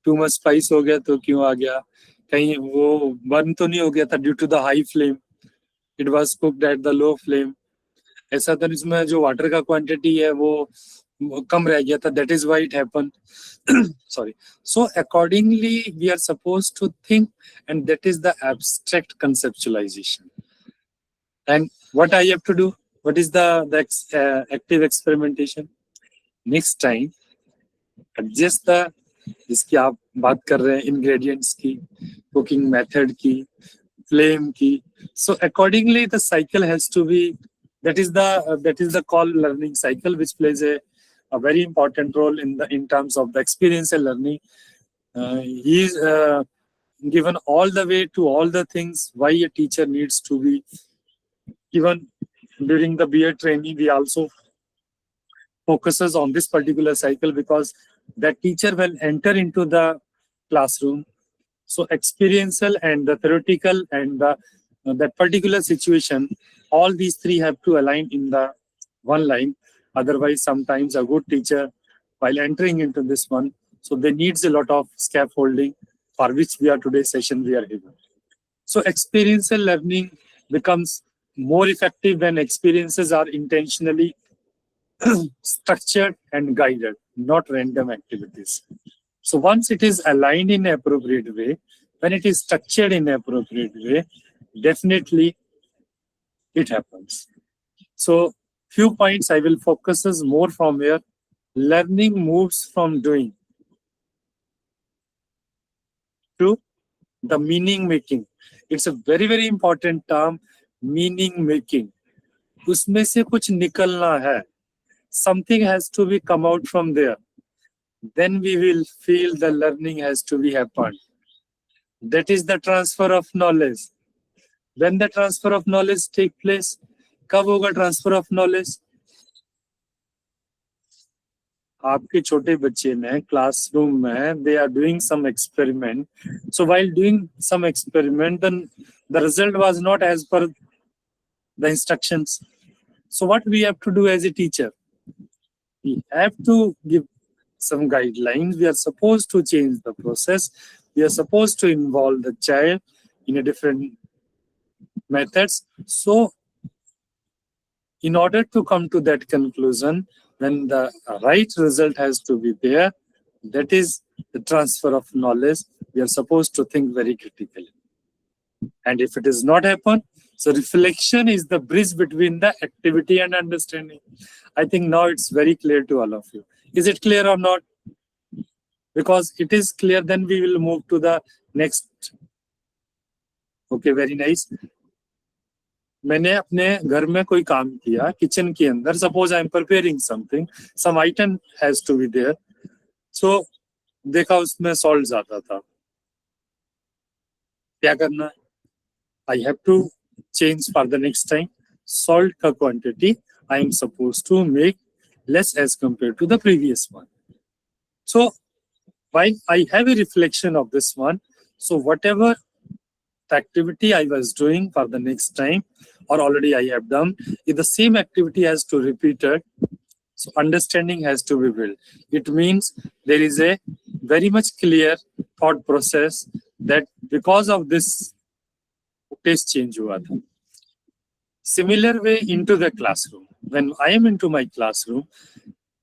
Speaker 2: Too much spice हो गया तो क्यों आ गया? कहीं वो burn तो नहीं हो गया था due to the high flame. It was cooked at the low flame. ऐसा तो इसमें जो वाटर का क्वांटिटी है वो कम रह गया था. That is why it happened. Sorry. So accordingly, we are supposed to think, and that is the abstract conceptualization. And what I have to do? What is the active experimentation? Next time, adjust the जिसकी आप बात कर रहे हैं ingredients की, cooking method की, flame की. So accordingly, the cycle has to be. That is the call learning cycle, which plays a very important role in terms of the experiential learning. He is given all the way to all the things why a teacher needs to be. Even during the BA training, we also focuses on this particular cycle because the teacher will enter into the classroom. So experiential and the theoretical and that particular situation, all these three have to align in the one line. Otherwise, sometimes a good teacher, while entering into this one, so they needs a lot of scaffolding, for which we are today's session we are here. So experiential learning becomes more effective when experiences are intentionally structured and guided, not random activities. So once it is aligned in an appropriate way, when it is structured in an appropriate way, definitely it happens. So few points I will focus is more from here. Learning moves from doing to the meaning making. It's a very, very important term, meaning making. उसमें से कुछ निकलना है. Something has to be come out from there. Then we will feel the learning has to be happened. That is the transfer of knowledge. When the transfer of knowledge take place, कब होगा transfer of knowledge? आपके छोटे बच्चे में classroom में they are doing some experiment. So while doing some experiment, then the result was not as per the instructions. So what we have to do as a teacher? We have to give some guidelines. We are supposed to change the process. We are supposed to involve the child in a different methods. So in order to come to that conclusion, when the right result has to be there, that is the transfer of knowledge. We are supposed to think very critically. And if it is not happen, so reflection is the bridge between the activity and understanding. I think now it's very clear to all of you. Is it clear or not? Because it is clear, then we will move to the next. Okay, very nice. मैंने अपने घर में कोई काम किया kitchen के अंदर, suppose I am preparing something, some item has to be there, so देखा उसमें सॉल्ट ज्यादा था, क्या करना है, I have to change for the next time, salt का quantity I am suppose to make less as compared to the previous one. So while I have a reflection of this one, so whatever the activity I was doing for the next time or already I have done, if the same activity has to repeated, so understanding has to be built. It means there is a very much clear thought process that because of this taste change हुआ था. Similar way into the classroom. When I am into my classroom,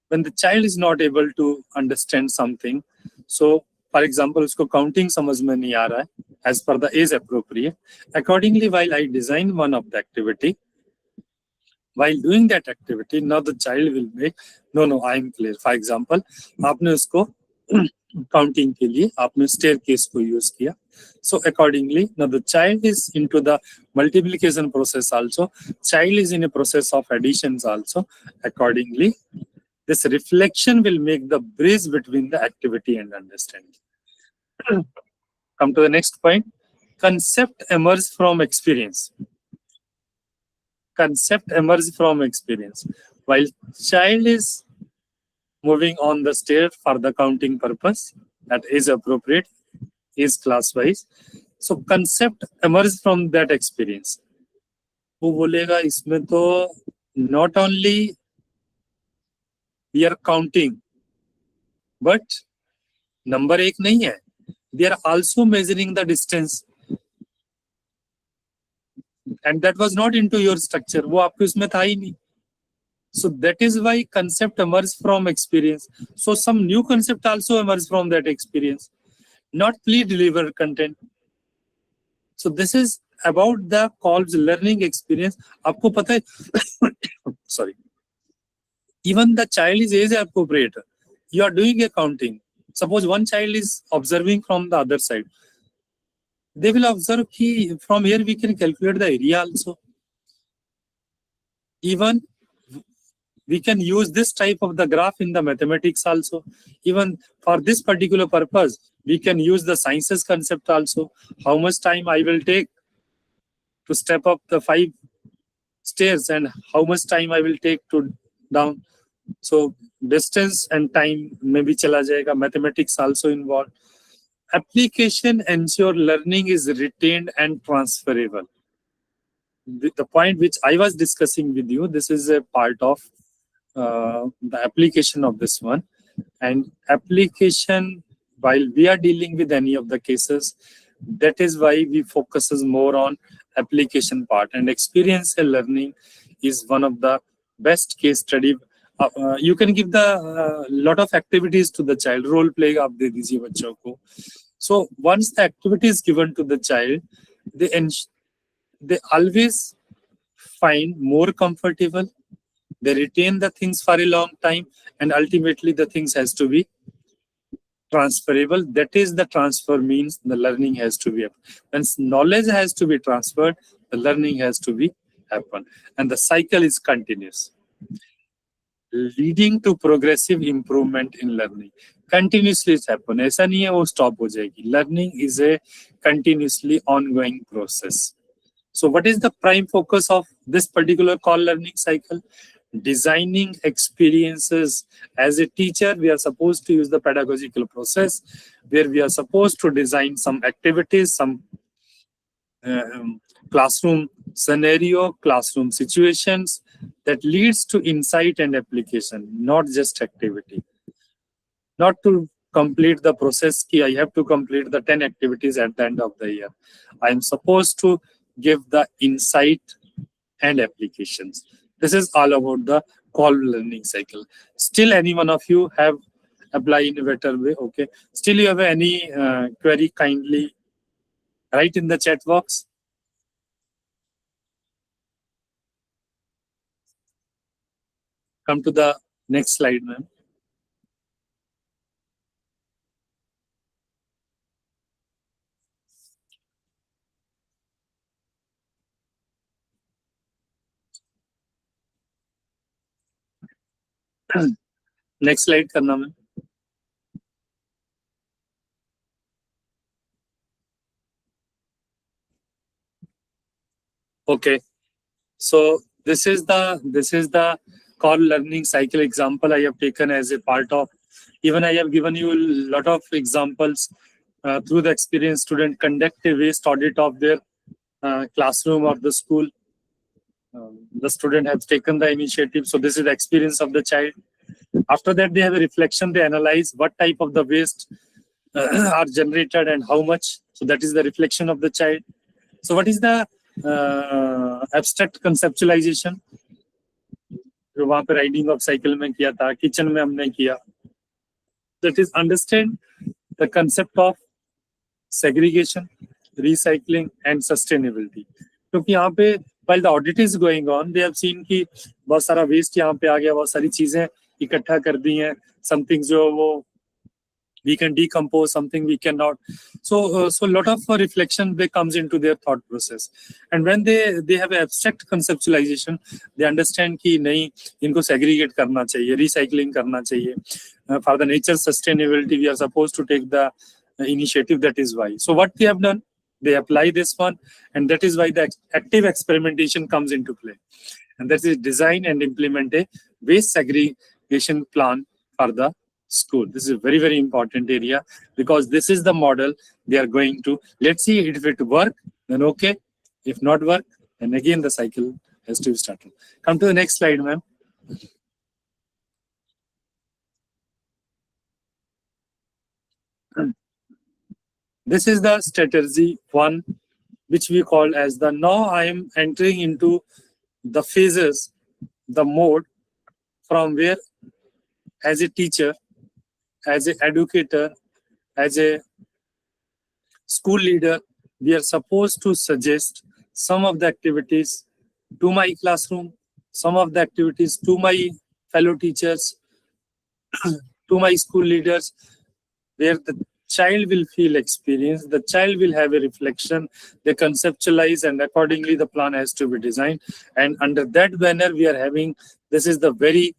Speaker 2: when the child is not able to understand something, so for example उसको counting समझ में नहीं आ रहा है as per the age appropriate, accordingly while I design one of the activity, while doing that activity, now the child will make no I am clear. For example आपने उसको counting के लिए आपने staircase को use किया, so accordingly now the child is into the multiplication process also, child is in a process of additions also, accordingly this reflection will make the bridge between the activity and understanding. Come to the next point. Concept emerge from experience. Concept emerge from experience. While child is moving on the stair for the counting purpose, that is appropriate, is class wise. So concept emerge from that experience. वो बोलेगा इसमें तो not only we are counting, but number एक नहीं है. They are also measuring the distance, and that was not into your structure. वो आपके उसमें था ही नहीं. So that is why concept emerges from experience. So some new concept also emerge from that experience, not pre-delivered content. So this is about the Kolb's learning experience. आपको पता है, sorry, even the child is age appropriate. You are doing a counting. Suppose one child is observing from the other side. They will observe from here we can calculate the area also. Even we can use this type of the graph in the mathematics also. Even for this particular purpose, we can use the sciences concept also. How much time I will take to step up the 5 stairs and how much time I will take to down. So distance and time maybe chala jayega. Mathematics also involved. Application ensure learning is retained and transferable. The point which I was discussing with you, this is a part of the application of this one. And application, while we are dealing with any of the cases, that is why we focuses more on application part. And experiential learning is one of the best case study. You can give the lot of activities to the child. Role play आप दे दीजिए बच्चों को. So once the activity is given to the child, they always find more comfortable. They retain the things for a long time, and ultimately the things has to be transferable. That is the transfer means the learning has to be. When knowledge has to be transferred, the learning has to be happen, and the cycle is continuous, leading to progressive improvement in learning. Continuously it's happen. ऐसा नहीं है वो stop हो जाएगी. Learning is a continuously ongoing process. So what is the prime focus of this particular call learning cycle? Designing experiences. As a teacher, we are supposed to use the pedagogical process where we are supposed to design some activities, some classroom scenario, classroom situations that leads to insight and application, not just activity. Not to complete the process, I have to complete the 10 activities at the end of the year. I am supposed to give the insight and applications. This is all about the call learning cycle. Still any one of you have apply in a better way? Okay. Still you have any query, kindly write in the chat box. Come to the next slide, ma'am. Next slide करना मैं. Okay, so this is the core learning cycle example I have taken as a part of. Even I have given you a lot of examples through the experience student conduct a waste audit of their classroom or the school. The student has taken the initiative. So this is the experience of the child. After that, they have a reflection. They analyze what type of the waste are generated and how much. So that is the reflection of the child. So what is the abstract conceptualization? जो वहाँ पे riding of cycle में किया था, kitchen में हमने किया. That is understand the concept of segregation, recycling and sustainability. क्योंकि यहाँ पे while the audit is going on, they have seen कि बहुत सारा waste यहाँ पे आ गया, बहुत सारी चीजें इकट्ठा कर दी हैं, something जो वो we can decompose, something we cannot. So a lot of reflection they comes into their thought process. And when they have abstract conceptualization, they understand कि नहीं, इनको segregate करना चाहिए, recycling करना चाहिए. For the nature sustainability, we are supposed to take the initiative. That is why. So what they have done, they apply this one, and that is why the active experimentation comes into play. And that is design and implement a waste segregation plan for the school. This is a very, very important area because this is the model they are going to. Let's see if it work, then okay. If not work, then again the cycle has to be started. Come to the next slide, ma'am. This is the strategy one, which we call as the now I am entering into the phases, the mode from where as a teacher, as an educator, as a school leader, we are supposed to suggest some of the activities to my classroom, some of the activities to my fellow teachers, to my school leaders, where the child will feel experience, the child will have a reflection, they conceptualize, and accordingly the plan has to be designed. And under that banner, we are having, this is the very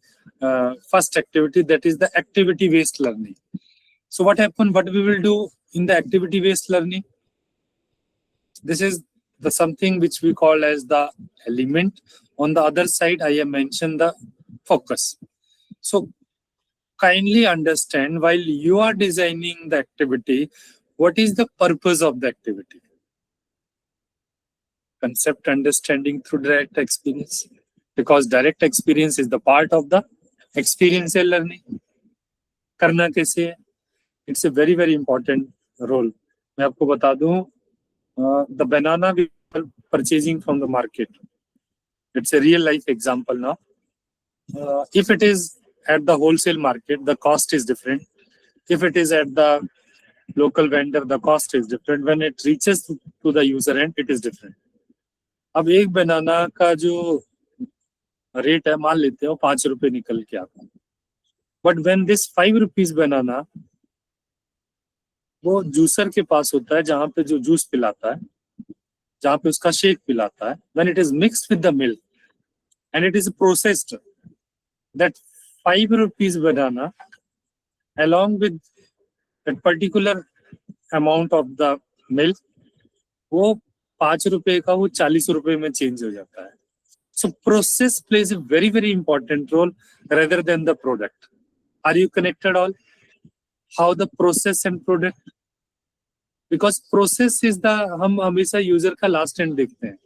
Speaker 2: first activity, that is the activity-based learning. So what happened, what we will do in the activity-based learning? This is the something which we call as the element. On the other side, I have mentioned the focus. So kindly understand, while you are designing the activity, what is the purpose of the activity? Concept understanding through direct experience. Because direct experience is the part of the experiential learning. करना कैसे है? It's a very, very important role. मैं आपको बता दूं, the banana we are purchasing from the market. It's a real life example now. If it is at the wholesale market, the cost is different. If it is at the local vendor, the cost is different. When it reaches to the user end, it is different. अब एक बनाना का जो rate है, मान लेते हो 5 रुपए निकल के आता है. But when this 5 rupees banana वो जूसर के पास होता है, जहां पे जो जूस पिलाता है, जहां पे उसका शेक पिलाता है, when it is mixed with the milk and it is processed, that 5 rupees banana along with that particular amount of the milk, वो 5 रुपए का वो 40 रुपए में चेंज हो जाता है. So process plays a very, very important role rather than the product. Are you connected all? How the process and product? Because process is the, हम हमेशा user का last end देखते हैं.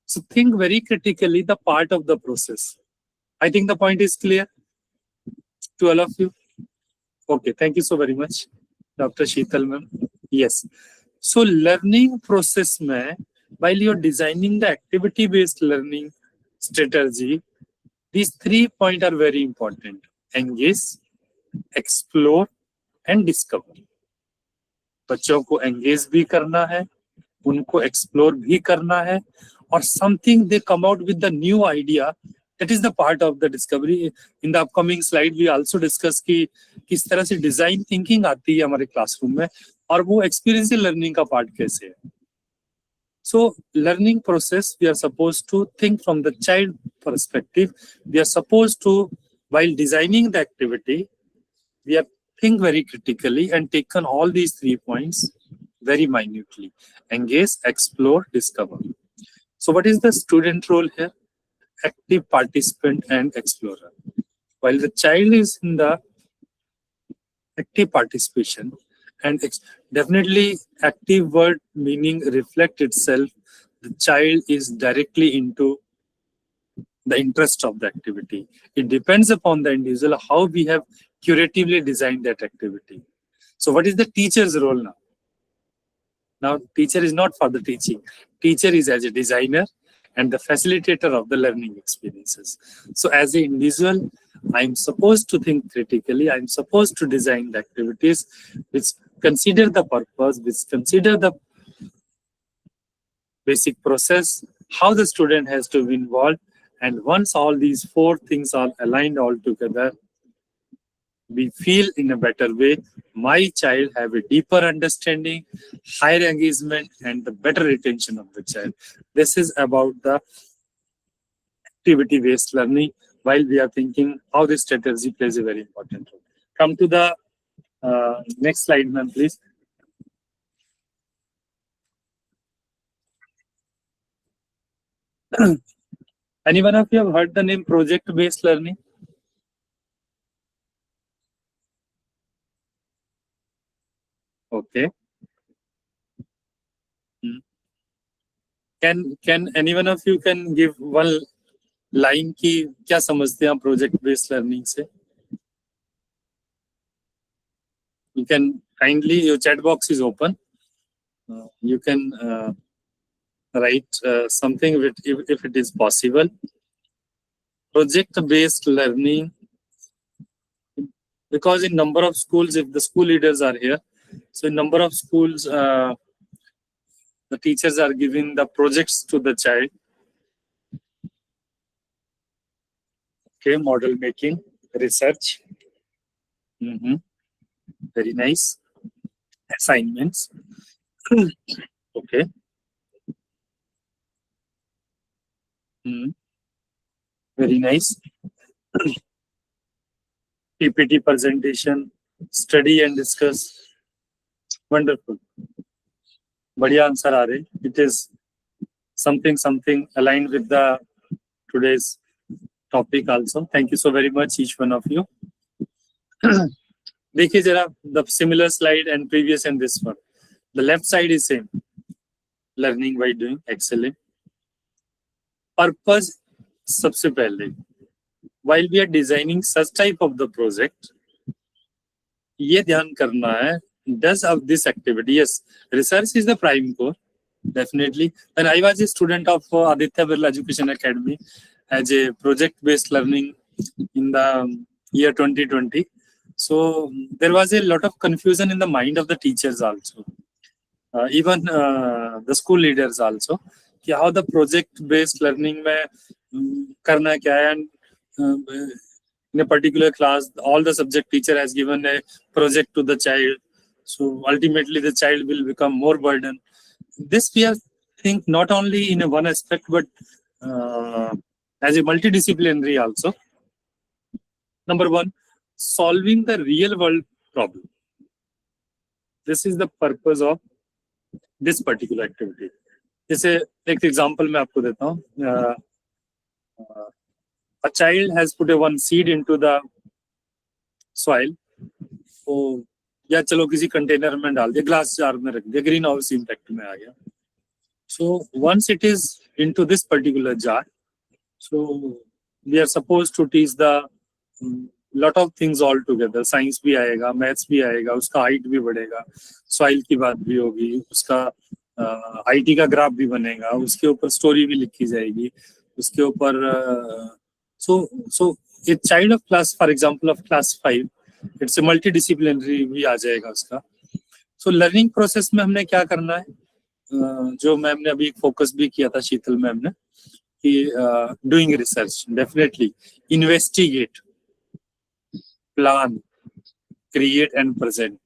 Speaker 2: So think very critically the part of the process. I think the point is clear to all of you. Okay, thank you so very much, Dr. Sheetal ma'am. Yes. So learning process में, while you're designing the activity-based learning strategy, these 3 points are very important. Engage, explore and discover. बच्चों को engage भी करना है, उनको explore भी करना है, और something they come out with the new idea, that is the part of the discovery. In the upcoming slide we also discuss कि किस तरह से design thinking आती है हमारे classroom में, और वो experiential learning का part कैसे है. So learning process, we are supposed to think from the child perspective. We are supposed to while designing the activity, we have think very critically and taken all these 3 points very minutely. Engage, explore, discover. So what is the student role here? Active participant and explorer. While the child is in the active participation, and definitely active word meaning reflect itself, the child is directly into the interest of the activity. It depends upon the individual how we have curatively designed that activity. So what is the teacher's role now? Now, teacher is not for the teaching. Teacher is as a designer and the facilitator of the learning experiences. So as an individual, I'm supposed to think critically. I'm supposed to design the activities which consider the purpose, which consider the basic process, how the student has to be involved. And once all these 4 things are aligned all together, we feel in a better way, my child have a deeper understanding, higher engagement, and the better retention of the child. This is about the activity-based learning, while we are thinking how this strategy plays a very important role. Come to the next slide, ma'am, please. Anyone of you have heard the name project-based learning? Okay. Can anyone of you can give one line की क्या समझते हैं project based learning से? You can kindly, your chat box is open. You can write something if it is possible. Project based learning, because in number of schools, if the school leaders are here, so in number of schools, the teachers are giving the projects to the child. Okay, model making, research. Very nice. Assignments. Okay. Very nice. PPT presentation, study and discuss. Wonderful. Badhiya answer aa rahe. It is something aligned with the today's topic also. Thank you so very much, each one of you. देखिए जरा the similar slide and previous and this one. The left side is same. Learning by doing, excellent. Purpose सबसे पहले. While we are designing such type of the project, ये ध्यान करना है. Does of this activity? Yes, research is the prime core. Definitely. When I was a student of Aditya Birla Education Academy as a project-based learning in the year 2020, so there was a lot of confusion in the mind of the teachers also, even the school leaders also. कि how the project-based learning में करना क्या है, and in a particular class, all the subject teacher has given a project to the child. So ultimately, the child will become more burden. This we have think not only in a one aspect, but as a multidisciplinary also. Number one, solving the real world problem. This is the purpose of this particular activity. जैसे एक example मैं आपको देता हूँ. A child has put a one seed into the soil. तो या चलो किसी कंटेनर में डाल दिया, ग्लास जार में रख दिया, ग्रीन हाउस इम्पैक्ट में आ गया. So once it is into this particular jar, so we are supposed to teach the lot of things all together. Science भी आएगा, maths भी आएगा, उसका height भी बढ़ेगा, soil की बात भी होगी, उसका IT का ग्राफ भी बनेगा, उसके ऊपर स्टोरी भी लिखी जाएगी, उसके ऊपर so a child of class, for example of class 5, it's a multidisciplinary भी आ जाएगा उसका. So learning process में हमने क्या करना है, जो मैम ने अभी फोकस भी किया था शीतल मैम ने, कि doing research, definitely investigate, plan, create and present.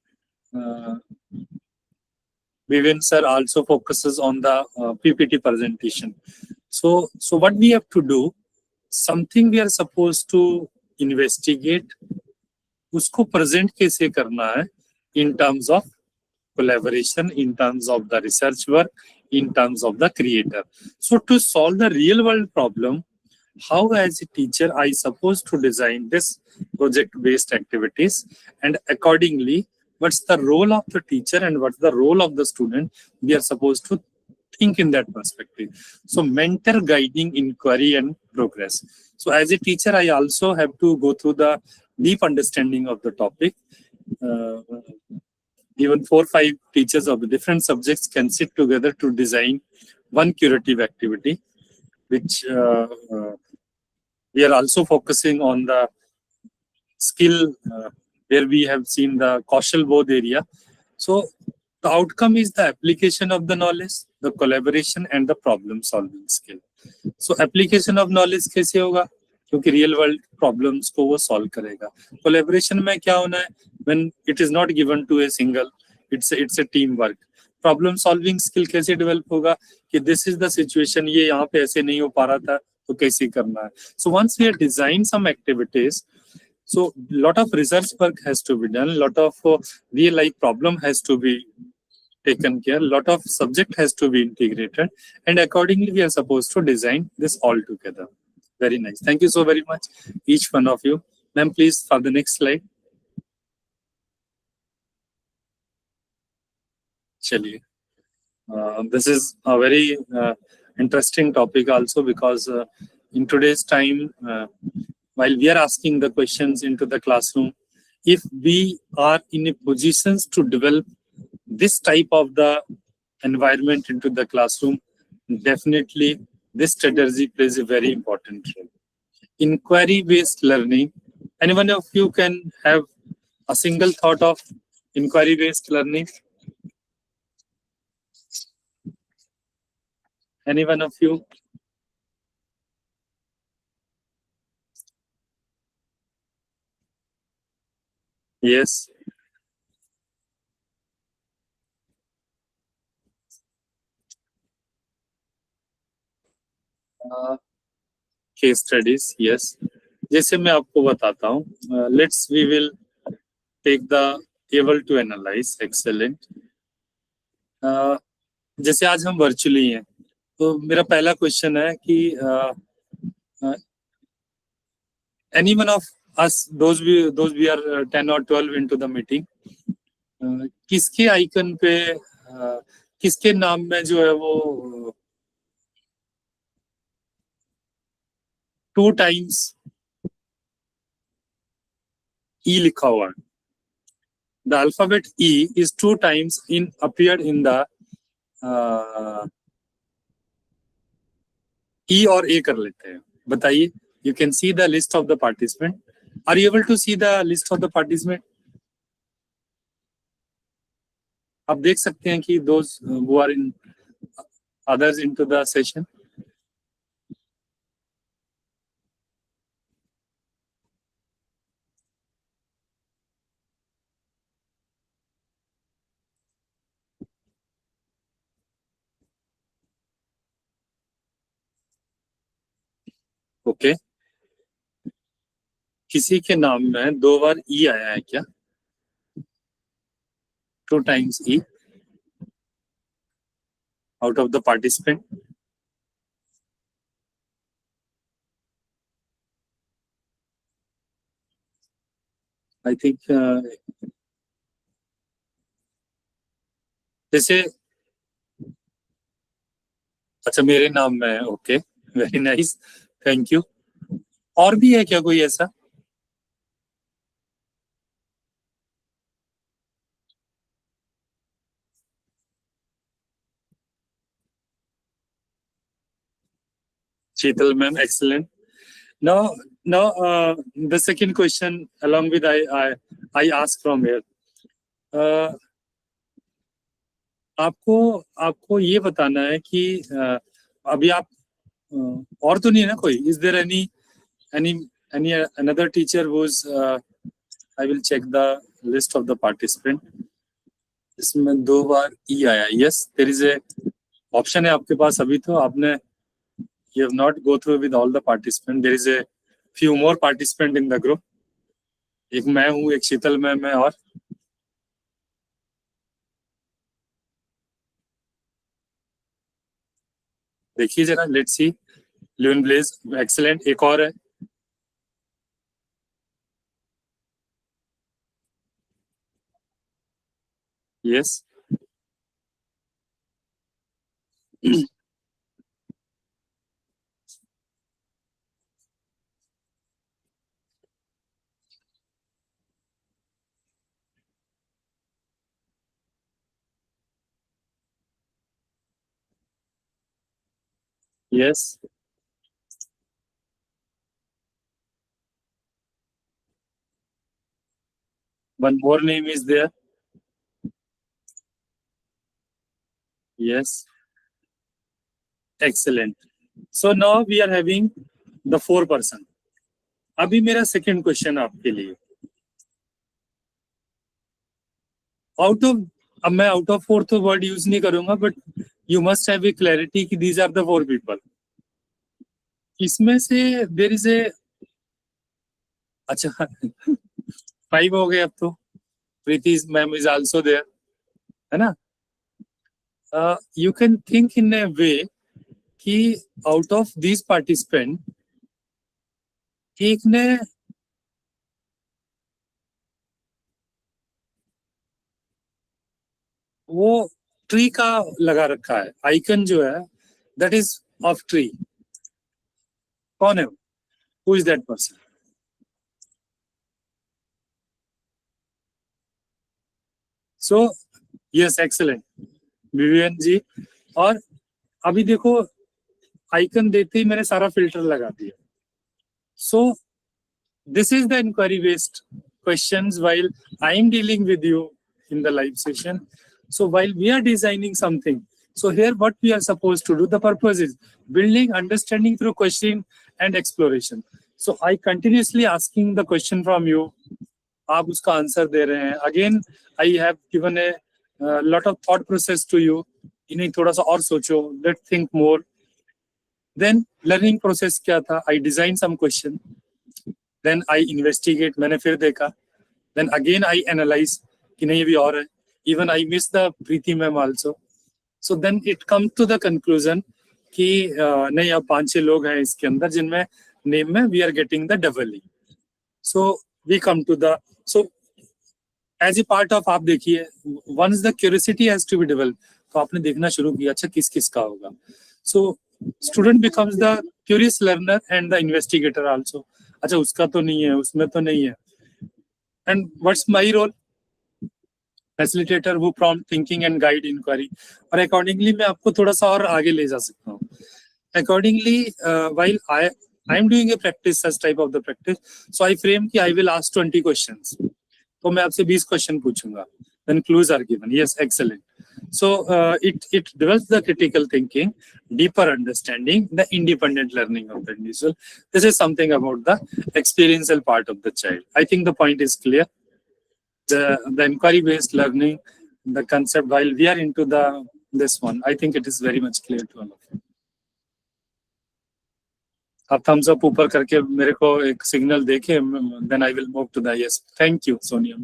Speaker 2: Vivin sir also focuses on the PPT presentation. So what we have to do, something we are supposed to investigate, उसको present कैसे करना है in terms of collaboration, in terms of the research work, in terms of the creator. So to solve the real world problem, how as a teacher I supposed to design this project based activities, and accordingly what's the role of the teacher and what's the role of the student, we are supposed to think in that perspective. So mentor guiding inquiry and progress. So as a teacher I also have to go through the deep understanding of the topic. Even 4 or 5 teachers of the different subjects can sit together to design one curative activity, which we are also focusing on the skill where we have seen the Kaushal Bodh area. So the outcome is the application of the knowledge, the collaboration and the problem solving skill. So application of knowledge कैसे होगा? क्योंकि real world problems को वो solve करेगा. Collaboration में क्या होना है? When it is not given to a single, it's a teamwork. Problem solving skill कैसे develop होगा? कि this is the situation, ये यहाँ पे ऐसे नहीं हो पा रहा था, तो कैसे करना है? So once we have designed some activities, so lot of research work has to be done, lot of real life problem has to be taken care, lot of subject has to be integrated, and accordingly we are supposed to design this all together. Very nice. Thank you so very much, each one of you. Ma'am, please for the next slide. Chaliye. This is a very interesting topic also, because in today's time, while we are asking the questions into the classroom, if we are in a positions to develop this type of the environment into the classroom, definitely this strategy plays a very important role. Inquiry-based learning. Anyone of you can have a single thought of inquiry-based learning? Any one of you? Yes. Case studies, yes. जैसे मैं आपको बताता हूँ, we will take the able to analyze. Excellent. जैसे आज हम virtually हैं, तो मेरा पहला क्वेश्चन है कि any one of us, those we are 10 or 12 into the meeting, किसके आइकन पे किसके नाम में जो है वो 2 times E लिखा हुआ है? The alphabet E is 2 times appeared in the E और A कर लेते हैं. बताइए. You can see the list of the participant. Are you able to see the list of the participant? आप देख सकते हैं कि those who are in others into the session. Okay. किसी के नाम में 2 बार E आया है क्या? 2 times E out of the participant. I think जैसे अच्छा मेरे नाम में है. Okay, very nice, thank you. और भी है क्या कोई ऐसा? Sheetal ma'am, excellent. Now, the second question, along with I ask from here. आपको ये बताना है कि अभी आप और तो नहीं है ना कोई? Is there any another teacher who's I will check the list of the participant. इसमें 2 बार E आया. Yes, there is a option है आपके पास. अभी तो आपने you have not go through with all the participants. There is a few more participant in the group. एक मैं हूँ, एक शीतल मैम है, और देखिए जरा, लेट्स सी. Luneblaze, excellent. एक और है. Yes. Yes. One more name is there. Yes. Excellent. So now we are having the 4 person. अभी मेरा सेकंड क्वेश्चन आपके लिए. आउट ऑफ, अब मैं आउट ऑफ 4 तो वर्ड यूज नहीं करूंगा, but you must have a clarity कि दीज आर द 4 पीपल. इसमें से देयर इज ए, अच्छा 5 हो गए अब तो. प्रीति मैम इज आल्सो देयर, है ना. You can think in a way कि out of these participant एक ने वो ट्री का लगा रखा है, आइकन जो है that is of tree. कौन है? Who is that person? So yes, excellent, Viven जी. और अभी देखो, आइकन देते ही मैंने सारा फिल्टर लगा दिया. So this is the inquiry based questions while I am dealing with you in the live session. So while we are designing something, so here what we are supposed to do, the purpose is building understanding through question and exploration. So I continuously asking the question from you, आप उसका answer दे रहे हैं. Again I have given a lot of thought process to you. इन्हें थोड़ा सा और सोचो, let's think more. Then learning process क्या था? I design some question. Then I investigate, मैंने फिर देखा. Then again I analyze कि नहीं भी और है. Even I miss the Preeti ma'am also. So then it comes to the conclusion कि नहीं, अब 5-6 लोग हैं इसके अंदर जिनमें नेम में we are getting the double E. So we come to the, so as a part of, आप देखिए, once the curiosity has to be developed, तो आपने देखना शुरू किया, अच्छा किस किस का होगा. So student becomes the curious learner and the investigator also. अच्छा उसका तो नहीं है, उसमें तो नहीं है. And what's my role? Facilitator who prompt thinking and guide inquiry. और accordingly मैं आपको थोड़ा सा और आगे ले जा सकता हूँ. Accordingly, while I am doing a practice, such type of the practice, so I frame कि I will ask 20 questions. तो मैं आपसे 20 क्वेश्चन पूछूंगा. Then clues are given. Yes, excellent. So it develops the critical thinking, deeper understanding, the independent learning of the individual. This is something about the experiential part of the child. I think the point is clear. The inquiry-based learning, the concept, while we are into this one, I think it is very much clear to all of you. आप thumbs up ऊपर करके मेरे को एक signal देके, then I will move to the yes. Thank you, Sonia.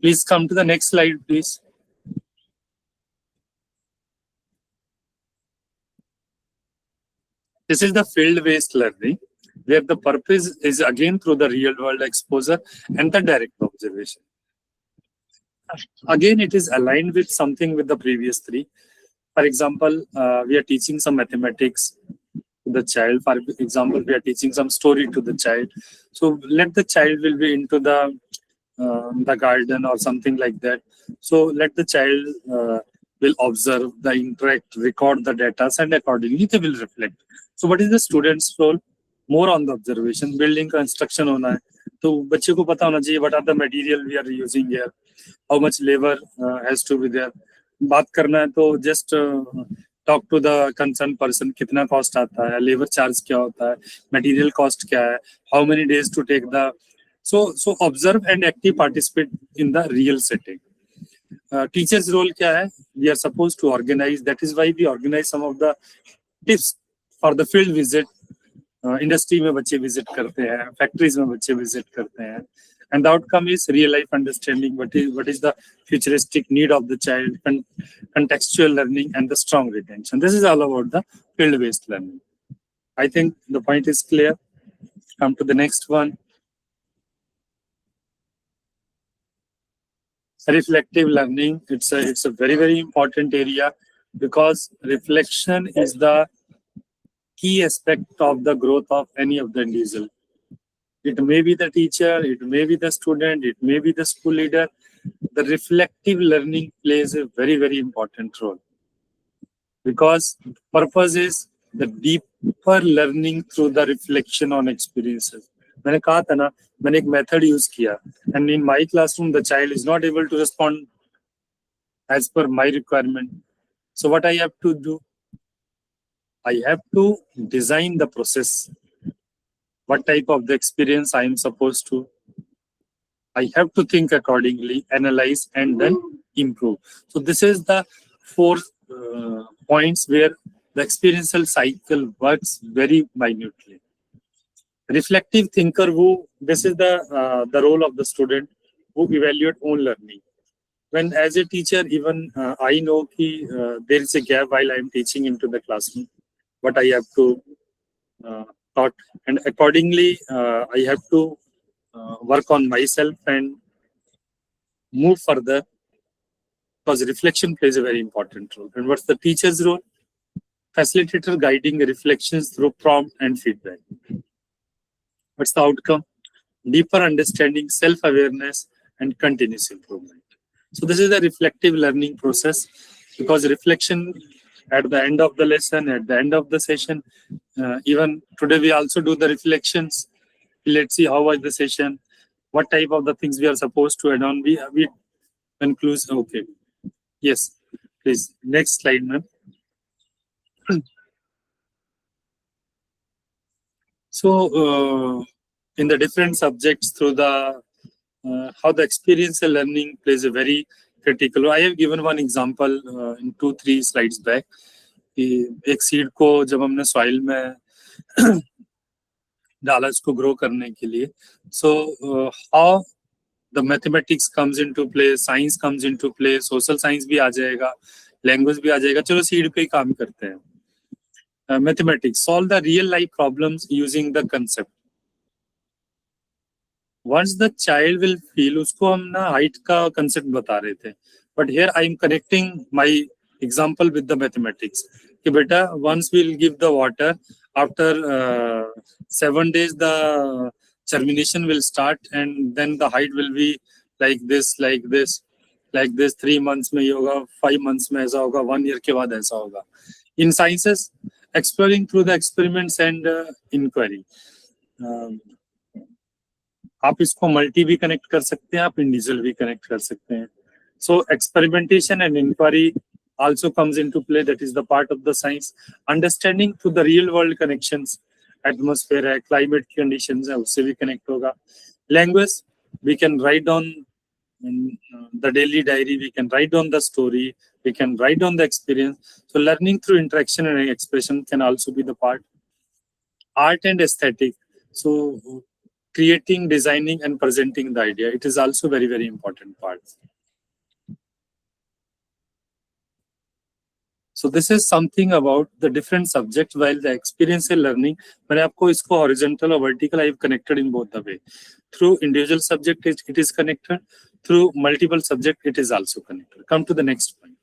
Speaker 2: Please come to the next slide, please. This is the field-based learning, where the purpose is again through the real-world exposure and the direct observation. Again, it is aligned with something with the previous 3. For example, we are teaching some mathematics to the child. For example, we are teaching some story to the child. So let the child will be into the garden or something like that. So let the child will observe, the interact, record the data, and accordingly they will reflect. So what is the student's role? More on the observation. Building construction होना है, तो बच्चे को पता होना चाहिए what are the material we are using here, how much labor has to be there. बात करना है तो just talk to the concerned person, कितना cost आता है, labor charge क्या होता है, material cost क्या है, how many days to take the, so observe and active participate in the real setting. Teacher's role क्या है? We are supposed to organize. That is why we organize some of the tips for the field visit. Industry में बच्चे visit करते हैं, factories में बच्चे visit करते हैं, and the outcome is real life understanding what is the futuristic need of the child, contextual learning, and the strong retention. This is all about the field based learning. I think the point is clear. Come to the next one. Reflective learning. It's a very important area, because reflection is the key aspect of the growth of any of the individual. It may be the teacher, it may be the student, it may be the school leader. The reflective learning plays a very important role, because purpose is the deeper learning through the reflection on experiences. मैंने कहा था ना, मैंने एक method use किया, and in my classroom the child is not able to respond as per my requirement. So what I have to do? I have to design the process. What type of the experience I am supposed to? I have to think accordingly, analyze, and then improve. So this is the 4 points where the experiential cycle works very minutely. Reflective thinker, this is the role of the student who evaluate own learning. When as a teacher, even I know there is a gap while I am teaching into the classroom, what I have to taught, and accordingly I have to work on myself and move further, because reflection plays a very important role. And what's the teacher's role? Facilitator guiding reflections through prompt and feedback. What's the outcome? Deeper understanding, self-awareness, and continuous improvement. So this is the reflective learning process, because reflection at the end of the lesson, at the end of the session, even today we also do the reflections. Let's see how was the session, what type of the things we are supposed to add on. We conclude. Okay, yes, please, next slide, ma'am. So in the different subjects, through the how the experiential learning plays a very critical role. I have given one example in 2-3 slides back. एक seed को जब हमने soil में डाला इसको grow करने के लिए, so how the mathematics comes into play, science comes into play, social science भी आ जाएगा, language भी आ जाएगा. चलो सीड पे ही काम करते हैं. Mathematics, solve the real life problems using the concept. Once the child will feel, उसको हम ना height का concept बता रहे थे, but here I am connecting my example with the mathematics. कि बेटा, once we'll give the water, after 7 days the germination will start, and then the height will be like this, like this, like this. 3 months में ये होगा, 5 months में ऐसा होगा, 1 year के बाद ऐसा होगा. In sciences, exploring through the experiments and inquiry. आप इसको मल्टी भी कनेक्ट कर सकते हैं, आप इंडिविजुअल भी कनेक्ट कर सकते हैं. So experimentation and inquiry also comes into play. That is the part of the science. Understanding through the real world connections, atmosphere है, climate conditions है, उससे भी connect होगा. Language, we can write down the daily diary, we can write down the story, we can write down the experience. So learning through interaction and expression can also be the part. Art and aesthetic. So creating, designing, and presenting the idea, it is also very important part. So this is something about the different subjects. While the experiential learning, मैंने आपको इसको horizontal or vertical I have connected in both the way. Through individual subject it is connected. Through multiple subject it is also connected. Come to the next point.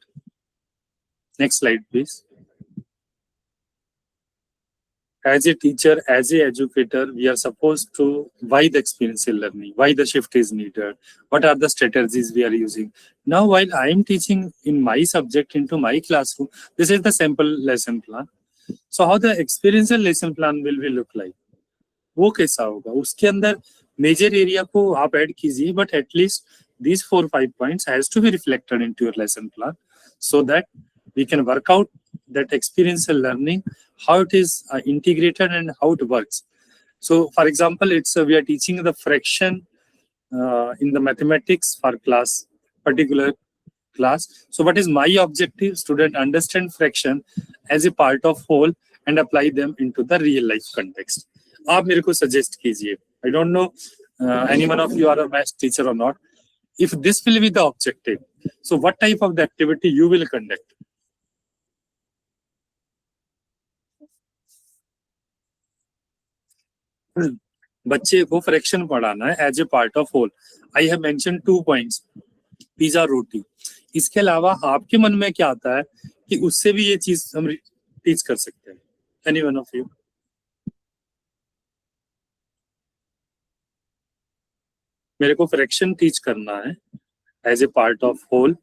Speaker 2: Next slide, please. As a teacher, as a educator, we are supposed to, why the experiential learning, why the shift is needed, what are the strategies we are using. Now, while I am teaching in my subject into my classroom, this is the sample lesson plan. So how the experiential lesson plan will look like? वो कैसा होगा? उसके अंदर major area को आप add कीजिए, but at least these 4-5 points has to be reflected into your lesson plan, so that we can work out that experiential learning, how it is integrated and how it works. So for example, it's we are teaching the fraction in the mathematics for class, particular class. So what is my objective? Student understand fraction as a part of whole and apply them into the real life context. आप मेरे को suggest कीजिए. I don't know any one of you are a math teacher or not. If this will be the objective, so what type of the activity you will conduct? बच्चे को fraction पढ़ाना है as a part of whole. I have mention 2 points, pizza रोटी. इसके अलावा आपके मन में क्या आता है कि उससे भी ये चीज हम टीच कर सकते हैं? Any one of you? मेरे को फ्रैक्शन टीच करना है as a part of whole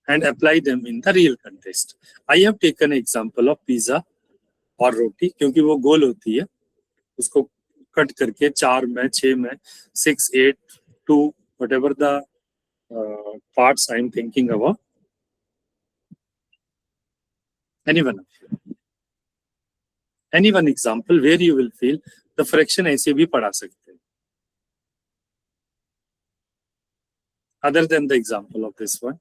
Speaker 2: and apply them in the real context. I have taken an example of pizza और रोटी, क्योंकि वो गोल होती है, उसको कट करके 4 में, 6 में, 6, 8, 2, whatever the parts I am thinking about. Any one example where you will feel the fraction ऐसे भी पढ़ा सकते हैं, other than the example of this one.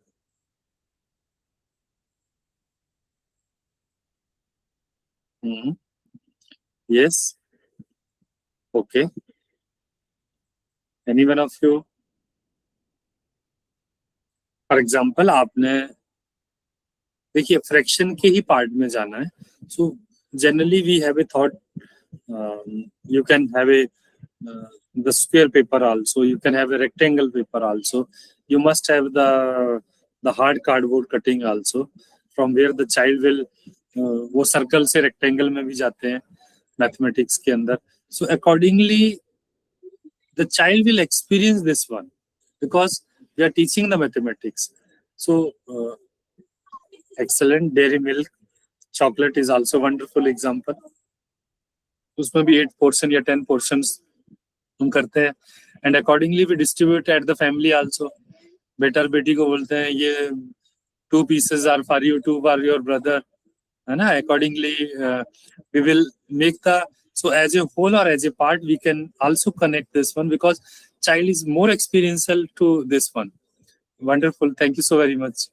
Speaker 2: Yes. Okay. Any one of you? For example, आपने देखिए fraction के ही part में जाना है. So generally we have a thought. You can have a the square paper also. You can have a rectangle paper also. You must have the hard cardboard cutting also, from where the child will वो circle से rectangle में भी जाते हैं mathematics के अंदर. So accordingly the child will experience this one because we are teaching the mathematics. So excellent. Dairy milk chocolate is also wonderful example. उसमें भी 8 पोर्शन या 10 पोर्शंस हम करते हैं and accordingly we distribute at the family also. बेटा और बेटी को बोलते हैं ये 2 pieces are for you, 2 for your brother, है ना. Accordingly, we will make the, so as a whole or as a part, we can also connect this one because child is more experiential to this one. Wonderful. Thank you so very much.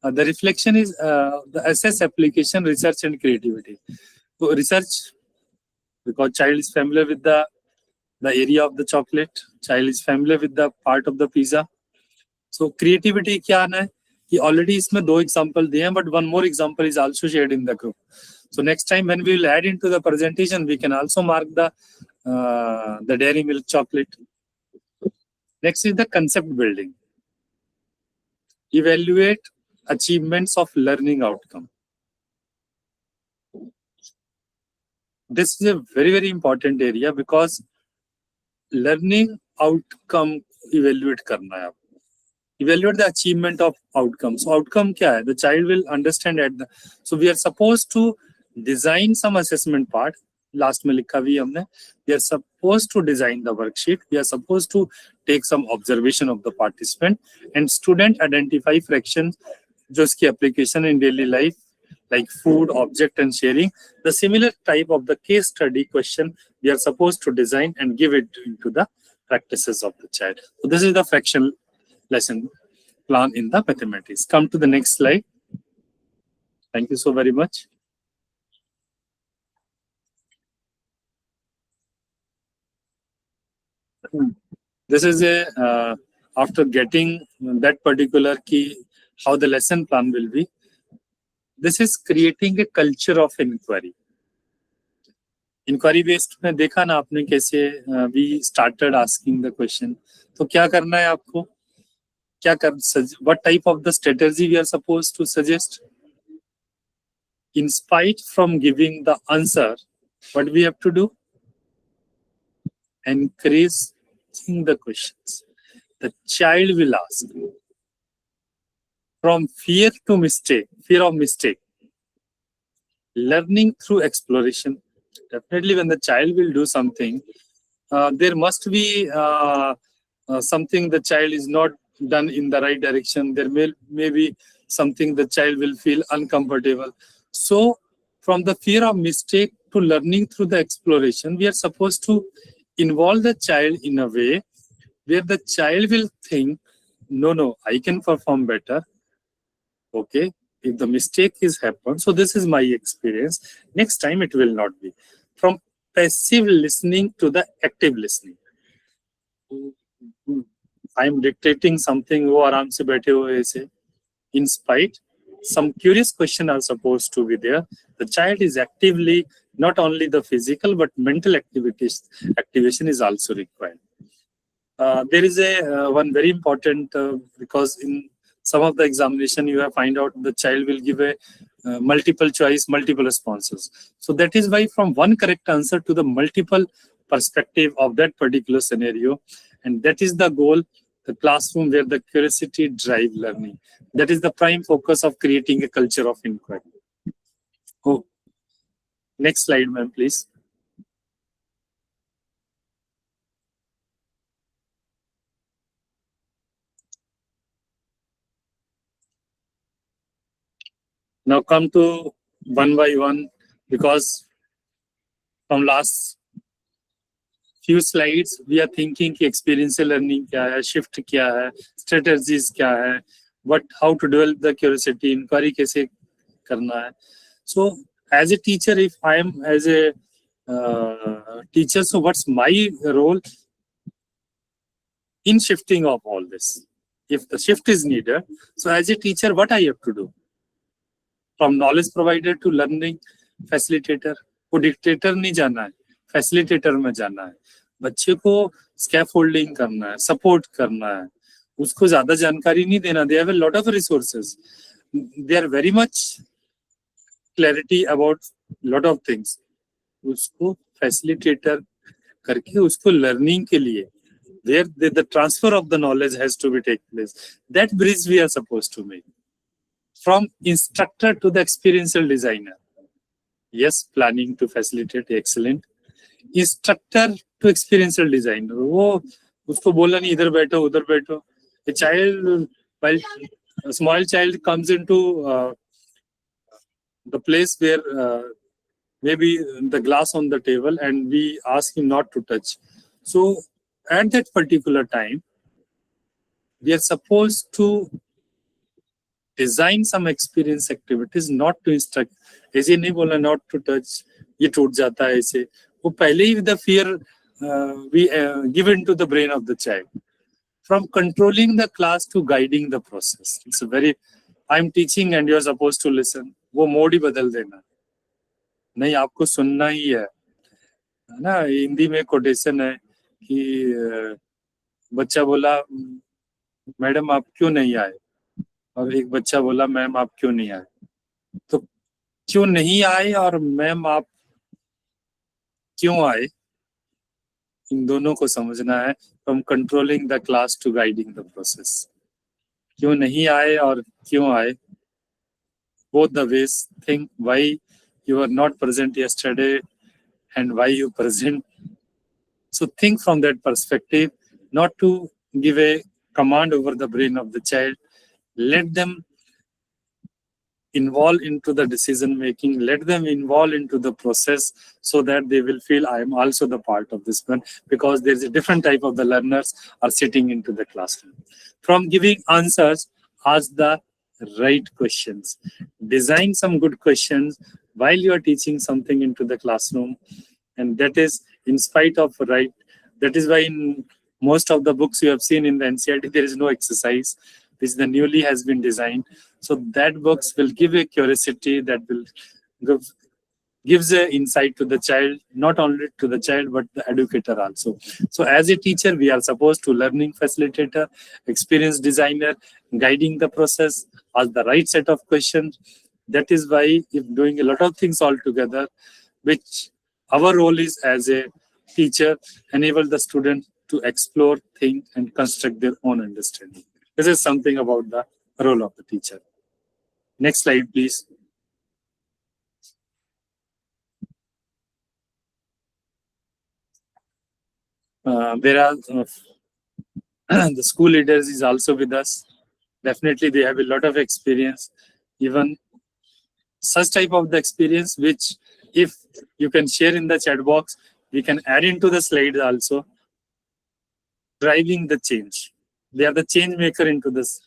Speaker 2: The reflection is the assess application, research and creativity. So research, because child is familiar with the area of the chocolate, child is familiar with the part of the pizza. So creativity क्या आना है कि already इसमें 2 example दिए हैं, but one more example is also shared in the group. So next time when we will add into the presentation we can also mark the dairy milk chocolate. Next is the concept building. Evaluate achievements of learning outcome. This is a very very important area because learning outcome evaluate करना है. Evaluate the achievement of outcome. So outcome क्या है? The child will understand at the. So we are supposed to design some assessment part. Last में लिखा भी हमने. We are supposed to design the worksheet. We are supposed to take some observation of the participant and student identify fractions जो इसकी application in daily life like food, object and sharing. The similar type of the case study question we are supposed to design and give it into the practices of the child. So this is the fraction lesson plan in the mathematics. Come to the next slide. Thank you so very much. This is a after getting that particular key how the lesson plan will be. This is creating a culture of inquiry. Inquiry based में देखा ना आपने कैसे we started asking the question. तो क्या करना है आपको? What type of the strategy we are supposed to suggest? In spite from giving the answer, what we have to do? Encouraging the questions. The child will ask. From fear to mistake, fear of mistake. Learning through exploration. Definitely when the child will do something, there must be something the child is not done in the right direction. There may be something the child will feel uncomfortable. So from the fear of mistake to learning through the exploration, we are supposed to involve the child in a way where the child will think, no, I can perform better. Okay, if the mistake is happened, so this is my experience, next time it will not be. From passive listening to the active listening. I am dictating something, wo aaram se baithe hue aise. In spite, some curious questions are supposed to be there. The child is actively, not only the physical, but mental activation is also required. There is a one very important, because in some of the examination you have find out the child will give a multiple choice, multiple responses. So that is why from one correct answer to the multiple perspective of that particular scenario, and that is the goal, the classroom where the curiosity drive learning. That is the prime focus of creating a culture of inquiry. Oh, next slide, ma'am, please. Now come to one by one, because from last few slides we are thinking कि experiential learning क्या है, shift क्या है, strategies क्या है, how to develop the curiosity, inquiry कैसे करना है. So as a teacher, if I am as a teacher, so what's my role in shifting of all this? If the shift is needed, so as a teacher, what I have to do? From knowledge provider to learning facilitator. वो dictator नहीं जाना है, facilitator में जाना है. बच्चे को scaffolding करना है, support करना है, उसको ज्यादा जानकारी नहीं देना. They have a lot of resources. They are very much clarity about lot of things. उसको facilitator करके उसको learning के लिए, where the transfer of the knowledge has to be take place. That bridge we are supposed to make. From instructor to the experiential designer. Yes, planning to facilitate, excellent. Instructor to experiential designer. वो उसको बोला नहीं इधर बैठो उधर बैठो. A child, while a small child comes into the place where maybe the glass on the table and we ask him not to touch. So at that particular time, we are supposed to design some experience activities, not to instruct. ऐसे नहीं बोला not to touch, ये टूट जाता है ऐसे. वो पहले ही the fear we give into the brain of the child. From controlling the class to guiding the process. It's a very, I'm teaching and you're supposed to listen. वो mode ही बदल देना. नहीं आपको सुनना ही है ना. हिंदी में कोटेशन है कि बच्चा बोला मैडम आप क्यों नहीं आए, और एक बच्चा बोला मैम आप क्यों नहीं आए. तो क्यों नहीं आए और मैम आप क्यों आए, इन दोनों को समझना है. From controlling the class to guiding the process. क्यों नहीं आए और क्यों आए, both the ways. Think why you were not present yesterday and why you present. So think from that perspective, not to give a command over the brain of the child. Let them involve into the decision making, let them involve into the process, so that they will feel I am also the part of this one, because there's a different type of the learners are sitting into the classroom. From giving answers, ask the right questions. Design some good questions while you are teaching something into the classroom, and that is in spite of right. That is why in most of the books you have seen in the NCERT, there is no exercise. This the newly has been designed. So that books will give a curiosity, that will gives a insight to the child, not only to the child, but the educator also. So as a teacher, we are supposed to learning facilitator, experience designer, guiding the process, ask the right set of questions. That is why if doing a lot of things all together, which our role is as a teacher, enable the student to explore, think, and construct their own understanding. This is something about the role of the teacher. Next slide, please. There are the school leaders is also with us. Definitely, they have a lot of experience. Even such type of the experience, which if you can share in the chat box, we can add into the slides also. Driving the change. They are the change maker into this.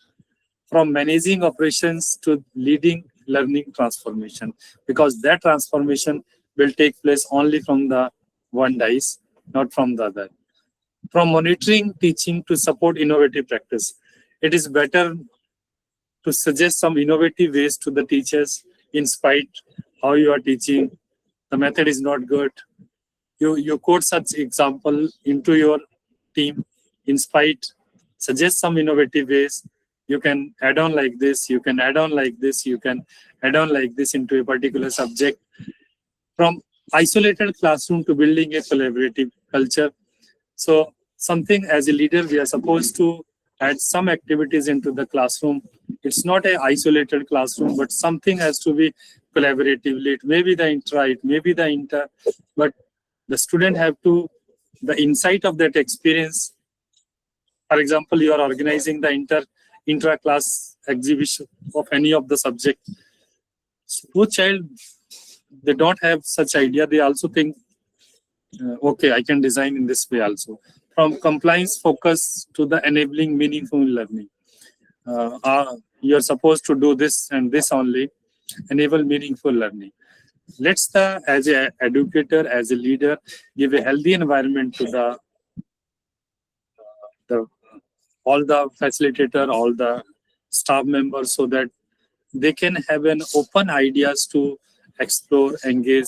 Speaker 2: from managing operations to leading learning transformation, because that transformation will take place only from the one dice, not from the other. From monitoring teaching to support innovative practice, it is better to suggest some innovative ways to the teachers in spite how you are teaching. The method is not good. You quote such example into your team in spite, suggest some innovative ways. You can add on like this, you can add on like this, you can add on like this into a particular subject. From isolated classroom to building a collaborative culture. So something as a leader, we are supposed to add some activities into the classroom. It's not an isolated classroom, but something has to be collaboratively. It may be the intra, it may be the inter, but the student have to, the insight of that experience. For example, you are organizing the intra-class exhibition of any of the subject. Suppose child, they don't have such idea. They also think, okay, I can design in this way also. From compliance focus to the enabling meaningful learning. You're supposed to do this and this only, enable meaningful learning. Let's as an educator, as a leader, give a healthy environment to all the facilitator, all the staff members, so that they can have an open ideas to explore, engage,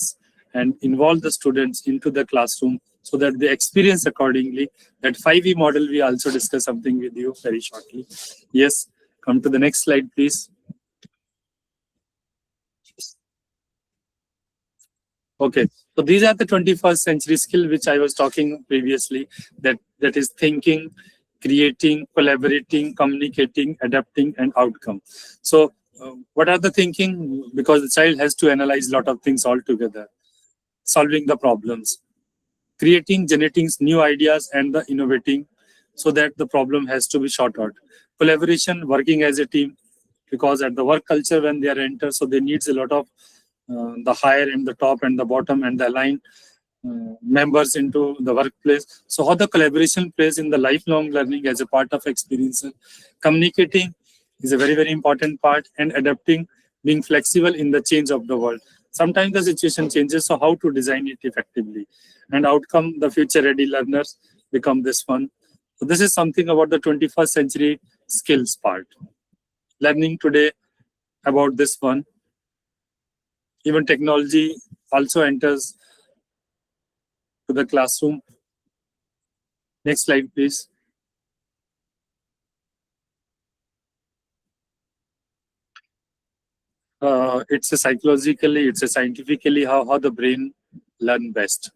Speaker 2: and involve the students into the classroom so that they experience accordingly. That 5E model, we also discuss something with you very shortly. Yes, come to the next slide, please. Okay, so these are the 21st century skills which I was talking previously, that is thinking, creating, collaborating, communicating, adapting, and outcome. So what are the thinking? Because the child has to analyze a lot of things all together. Solving the problems, creating, generating new ideas, and the innovating, so that the problem has to be shot out. Collaboration, working as a team, because at the work culture when they are enter, so they needs a lot of the higher and the top and the bottom and the line members into the workplace. So how the collaboration plays in the lifelong learning as a part of experience. Communicating is a very, very important part, and adapting, being flexible in the change of the world. Sometimes the situation changes, so how to design it effectively. And outcome, the future ready learners become this one. So this is something about the 21st century skills part. Learning today about this one. Even technology also enters to the classroom. Next slide, please. It's a psychologically, it's a scientifically how the brain learn best.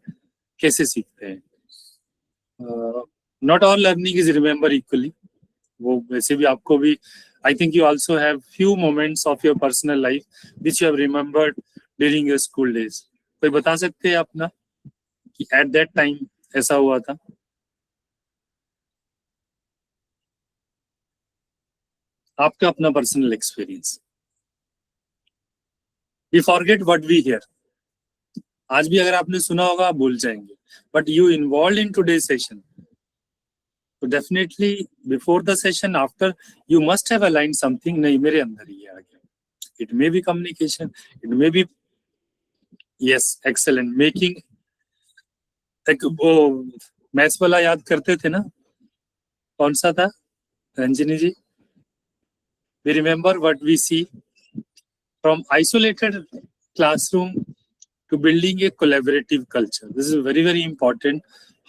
Speaker 2: कैसे सीखते हैं? Not all learning is remember equally. वो वैसे भी आपको भी, I think you also have few moments of your personal life which you have remembered during your school days. कोई बता सकते हैं अपना कि at that time ऐसा हुआ था? आपका अपना personal experience. We forget what we hear. आज भी अगर आपने सुना होगा आप भूल जाएंगे. But you involved in today's session. So definitely before the session, after, you must have aligned something. नहीं मेरे अंदर ही आ गया. It may be communication. It may be, yes, excellent. Making, एक वो मैथ्स वाला याद करते थे ना? कौन सा था? रंजनी जी. We remember what we see. From isolated classroom to building a collaborative culture. This is very, very important.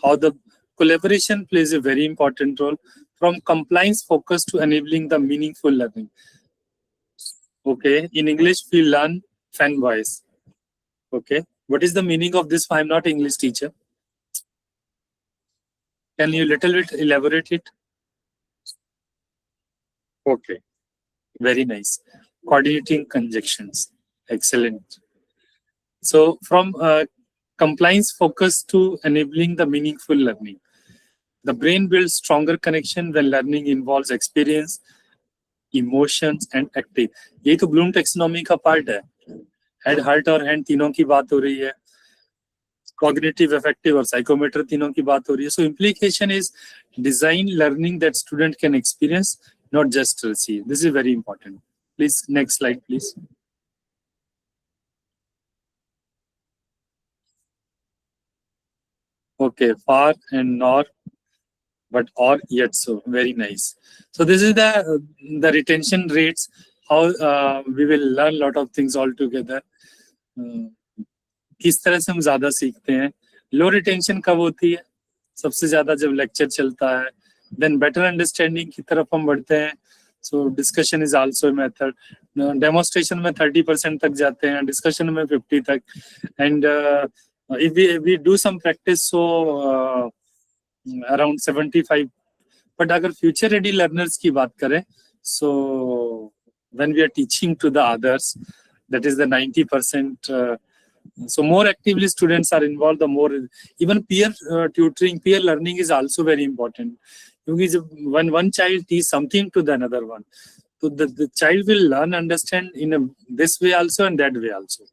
Speaker 2: How the collaboration plays a very important role. From compliance focus to enabling the meaningful learning. Okay, in English we learn fan voice. Okay, what is the meaning of this? I'm not English teacher. Can you little bit elaborate it? Okay, very nice. Coordinating conjunctions, excellent. So from compliance focus to enabling the meaningful learning. The brain builds stronger connection when learning involves experience, emotions and active. यही तो Bloom taxonomy का part है. Head, heart और hand तीनों की बात हो रही है. Cognitive, affective और psychometer तीनों की बात हो रही है. So implication is design learning that student can experience, not just receive. This is very important. Please, next slide, please. Okay, far and nor, but or yet so. Very nice. So this is the retention rates, how we will learn lot of things all together. किस तरह से हम ज्यादा सीखते हैं. लो retention कब होती है? सबसे ज्यादा जब लेक्चर चलता है. देन बेटर अंडरस्टैंडिंग की तरफ हम बढ़ते हैं. So discussion is also a method. Demonstration में 30% तक जाते हैं, डिस्कशन में 50 तक. And if we do some practice, so around 75. But अगर future ready learners की बात करें, so when we are teaching to the others, that is the 90%. So more actively students are involved, the more even peer tutoring, peer learning is also very important. Because when one child teaches something to the another one, so the child will learn, understand in this way also and that way also.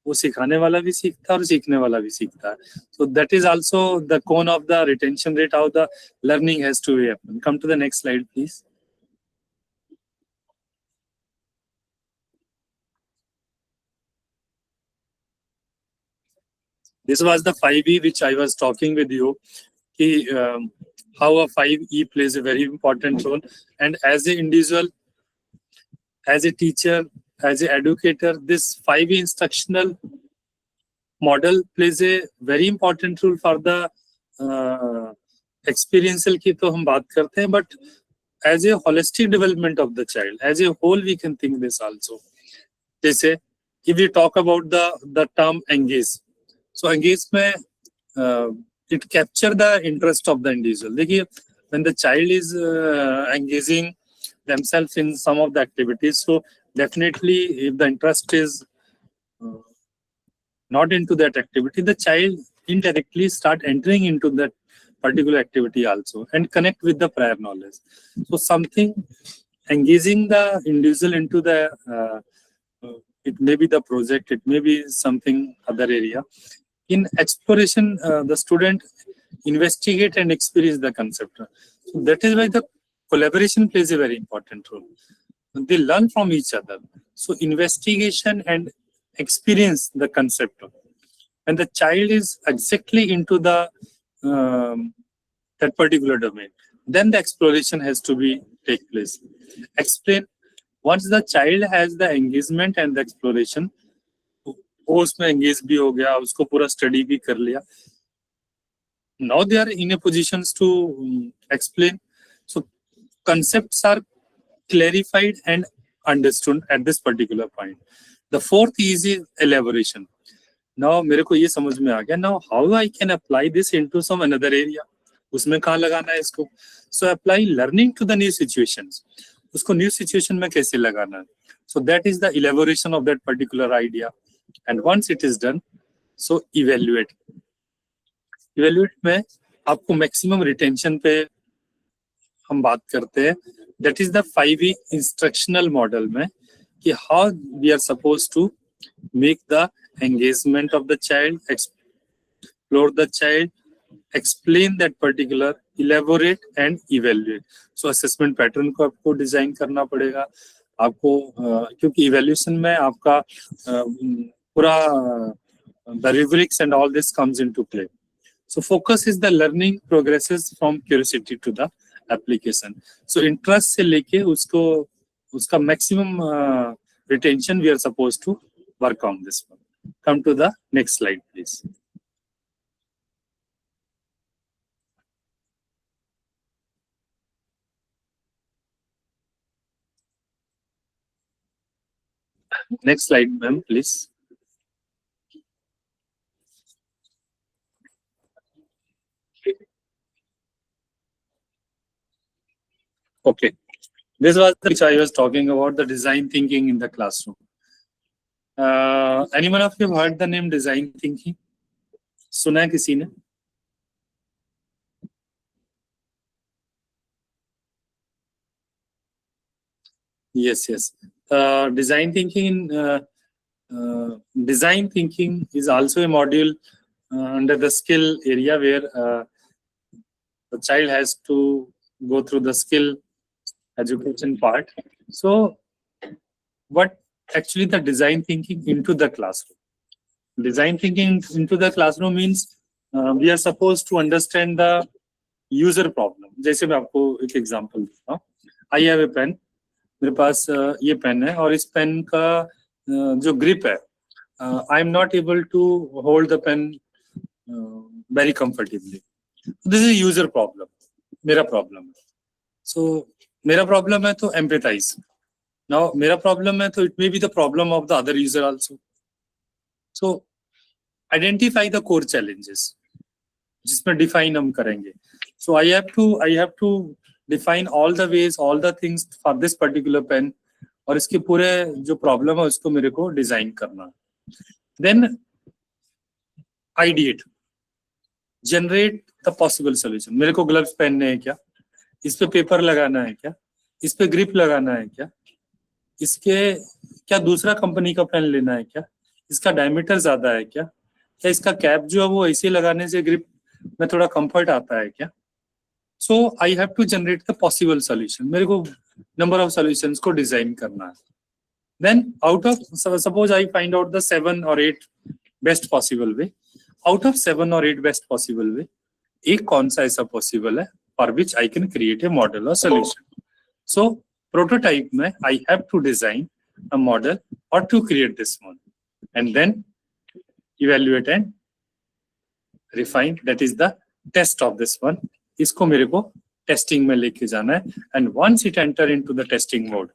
Speaker 2: वो सिखाने वाला भी सीखता है और सीखने वाला भी सीखता है. So that is also the cone of the retention rate, how the learning has to happen. Come to the next slide, please. This was the 5E which I was talking with you. How a 5E plays a very important role. And as an individual, as a teacher, as an educator, this 5E instructional model plays a very important role for the experiential की तो हम बात करते हैं, but as a holistic development of the child, as a whole we can think this also. जैसे if we talk about the term engage, so engage में it capture the interest of the individual. देखिए, when the child is engaging themselves in some of the activities, so definitely if the interest is not into that activity, the child indirectly start entering into that particular activity also and connect with the prior knowledge. So something engaging the individual into the it may be the project, it may be something other area. In exploration, the student investigate and experience the concept. So that is why the collaboration plays a very important role. They learn from each other. So investigation and experience the concept. When the child is exactly into the that particular domain, then the exploration has to be take place. Explain. Once the child has the engagement and the exploration, वो उसमें engage भी हो गया, उसको पूरा study भी कर लिया. Now they are in a position to explain. So concepts are clarified and understood at this particular point. The fourth is elaboration. Now मेरे को ये समझ में आ गया. Now how I can apply this into some another area? उसमें कहाँ लगाना है इसको? So apply learning to the new situations. उसको new situation में कैसे लगाना है? So that is the elaboration of that particular idea. And once it is done, so evaluate. Evaluate में आपको maximum retention पे हम बात करते हैं. That is the 5E instructional model में कि how we are supposed to make the engagement of the child, explore the child, explain that particular, elaborate and evaluate. So assessment pattern को आपको design करना पड़ेगा. आपको क्योंकि evaluation में आपका पूरा the rubrics and all this comes into play. So focus is the learning progresses from curiosity to the application. So interest से लेके उसका maximum retention we are supposed to work on this one. Come to the next slide, please. Next slide, ma'am, please. Okay, this was which I was talking about, the design thinking in the classroom. Anyone of you heard the name design thinking? सुना है किसी ने? Yes. Design thinking is also a module under the skill area where the child has to go through the skill education part. So what actually the design thinking into the classroom? Design thinking into the classroom means we are supposed to understand the user problem. जैसे मैं आपको एक example देता हूँ. I have a pen. मेरे पास ये pen है और इस पेन का जो ग्रिप है, I am not able to hold the pen very comfortably. This is a user problem. मेरा प्रॉब्लम है. So मेरा प्रॉब्लम है तो empathize. Now मेरा प्रॉब्लम है तो it may be the problem of the other user also. So identify the core challenges, जिसमें define हम करेंगे. So I have to define all the ways, all the things for this particular pen, और इसके पूरे जो problem है उसको मेरे को डिजाइन करना है. Then ideate, generate the possible solution. मेरे को ग्लव्स पहनने हैं क्या, इस पे पेपर लगाना है क्या, इस पे ग्रिप लगाना है क्या, इसके क्या दूसरा कंपनी का पेन लेना है क्या, इसका डायमीटर ज्यादा है क्या इसका कैप जो है वो ऐसे लगाने से ग्रिप में थोड़ा कंफर्ट आता है क्या. So I have to generate the possible solution. मेरे को नंबर ऑफ सॉल्यूशंस को डिजाइन करना है. Then out of suppose I find out the 7 or 8 best possible way. Out of 7 or 8 best possible way एक कौन सा ऐसा पॉसिबल है for which I can create a model और सोल्यूशन. सो प्रोटोटाइप में I have to design a model और to create this one and then evaluate and refine. That is the test of this one. इसको मेरे को testing में लेके जाना है. And once it enter into the testing mode,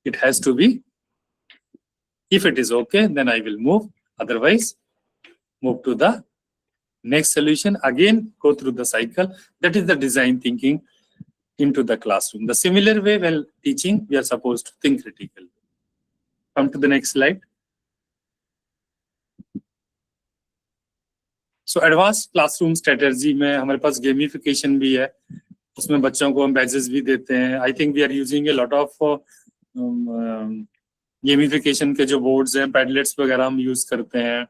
Speaker 2: it has to be, if it is okay, then I will move. Otherwise, move to the next solution. Again, go through the cycle. That is the design thinking into the classroom. The similar way while teaching, we are supposed to think critically. Come to the next slide. So advance classroom strategy में हमारे पास gamification भी है. उसमें बच्चों को हम badges भी देते हैं. I think we are using a lot of gamification के जो बोर्ड्स हैं, पैडलेट्स वगैरह हम यूज करते हैं.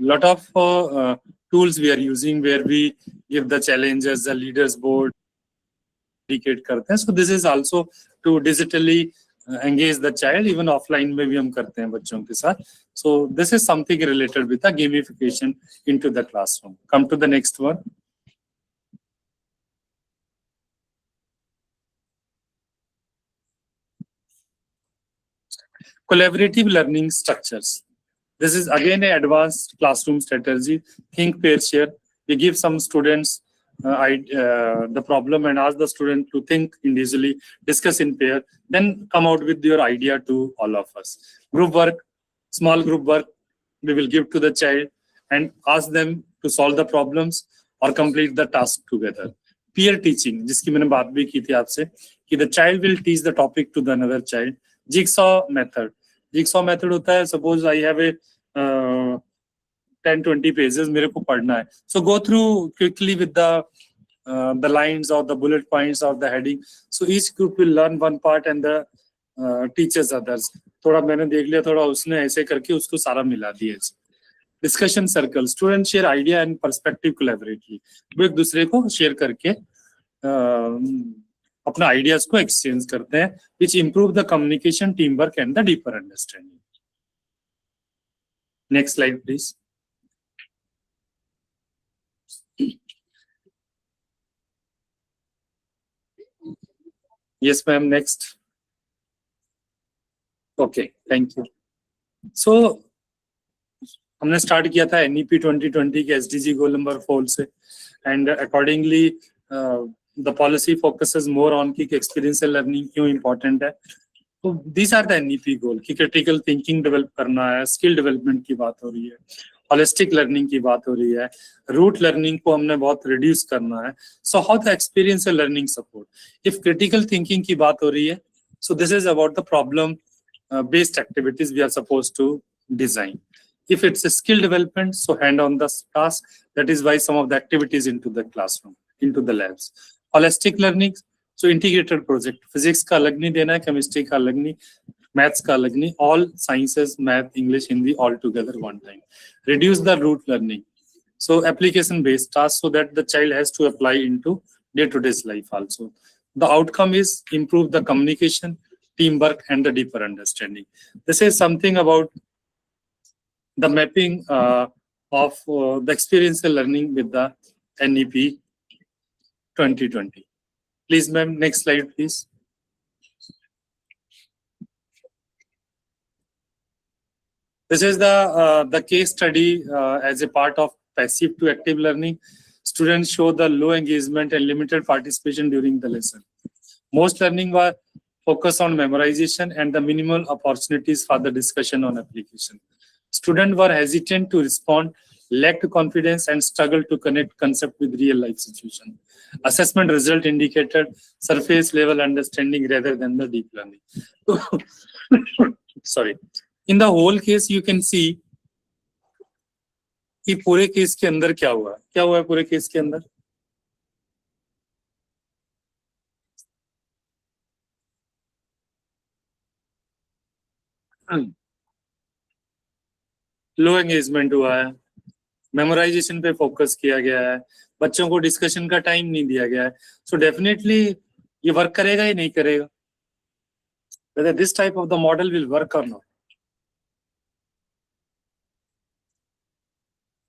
Speaker 2: Lot of tools we are using where we give the challenges, the leaders board indicate करते हैं. So this is also to digitally engage the child. Even offline में भी हम करते हैं बच्चों के साथ. So this is something related with the gamification into the classroom. Come to the next one. Collaborative learning structures. This is again an advanced classroom strategy. Think, pair, share. We give some students the problem and ask the student to think individually, discuss in pair, then come out with your idea to all of us. Group work, small group work, we will give to the child and ask them to solve the problems or complete the task together. Peer teaching, जिसकी मैंने बात भी की थी आपसे, कि the child will teach the topic to the another child. Jigsaw method. Jigsaw method होता है, suppose I have a 10-20 pages मेरे को पढ़ना है. So go through quickly with the lines or the bullet points or the heading. So each group will learn one part and the teaches others. थोड़ा मैंने देख लिया, थोड़ा उसने ऐसे करके उसको सारा मिला दिया. Discussion circle. Students share idea and perspective collaboratively. वो एक दूसरे को शेयर करके अपना आइडियाज को एक्सचेंज करते हैं, which improve the communication, teamwork and the deeper understanding. Next slide, please. Yes, ma'am. Next. Okay, thank you. So, हमने स्टार्ट किया था NEP 2020 के SDG गोल नंबर 4 से, and accordingly the policy focuses more on कि experiential learning क्यों important है. तो these are the NEP goal कि critical thinking develop करना है, skill development की बात हो रही है, holistic learning की बात हो रही है, root learning को हमने बहुत reduce करना है. So how the experiential learning support? If critical thinking की बात हो रही है, so this is about the problem based activities we are supposed to design. If it's a skill development, so hand on the task. That is why some of the activities into the classroom, into the labs. Holistic learning, so integrated project. Physics का अलग नहीं देना है, chemistry का अलग नहीं, maths का अलग नहीं. All sciences, math, English, Hindi, all together one time. Reduce the root learning. So application based tasks so that the child has to apply into day-to-day life also. The outcome is improve the communication, teamwork, and the deeper understanding. This is something about the mapping of the experiential learning with the NEP 2020. Please, ma'am, next slide, please. This is the case study as a part of passive to active learning. Students show the low engagement and limited participation during the lesson. Most learning was focused on memorization and the minimal opportunities for the discussion on application. Students were hesitant to respond, lacked confidence, and struggled to connect concept with real life situation. Assessment result indicated surface level understanding rather than the deep learning. Sorry. In the whole case, you can see कि पूरे case के अंदर क्या हुआ है पूरे case के अंदर. लो एंगेजमेंट हुआ है, मेमोराइजेशन पे फोकस किया गया है, बच्चों को डिस्कशन का टाइम नहीं दिया गया है. सो डेफिनेटली ये वर्क करेगा या नहीं करेगा? Whether this type of the model will work or not?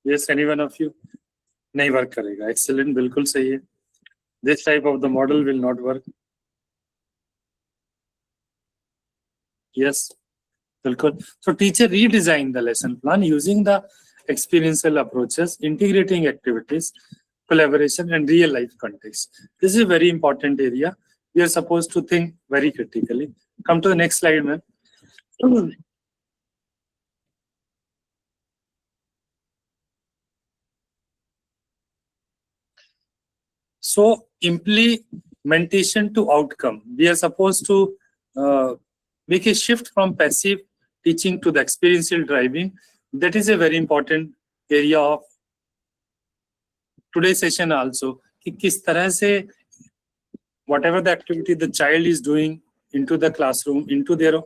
Speaker 2: Yes, any one of you? नहीं वर्क करेगा. Excellent, बिल्कुल सही है. This type of the model will not work. Yes, बिल्कुल. So teacher redesigned the lesson plan using the experiential approaches, integrating activities, collaboration, and real life context. This is a very important area. We are supposed to think very critically. Come to the next slide, ma'am. So implementation to outcome. We are supposed to make a shift from passive teaching to the experiential driving. That is a very important area of today's session also. कि किस तरह से whatever the activity the child is doing into the classroom, into their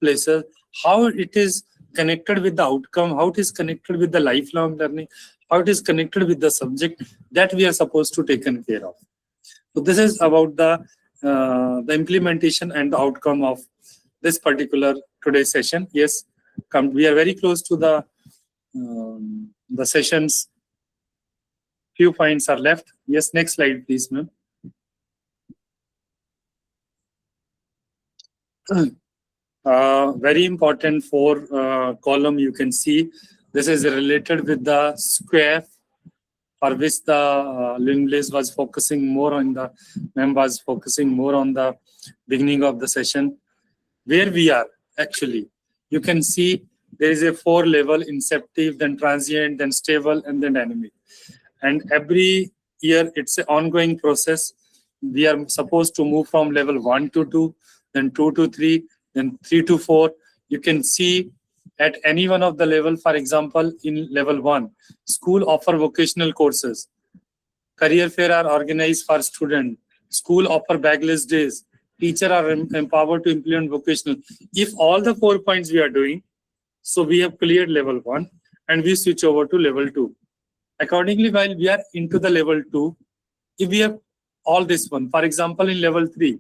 Speaker 2: places, how it is connected with the outcome, how it is connected with the lifelong learning, how it is connected with the subject that we are supposed to take care of. So this is about the implementation and the outcome of this particular today's session. Yes, we are very close to the sessions. Few points are left. Yes, next slide, please, ma'am. Very important column you can see. This is related with the square, for which the Luneblaze was focusing more on the beginning of the session. Where we are actually, you can see there is a 4-level: inceptive, then transient, then stable, and then dynamic. And every year it's an ongoing process. We are supposed to move from level 1 to 2, then 2 to 3, then 3 to 4. You can see at any one of the level. For example, in level 1, school offer vocational courses. Career fair are organized for students. School offer bagless days. Teacher are empowered to implement vocational. If all the 4 points we are doing, so we have cleared level 1 and we switch over to level 2. Accordingly, while we are into the level 2, if we have all this one, for example, in level 3,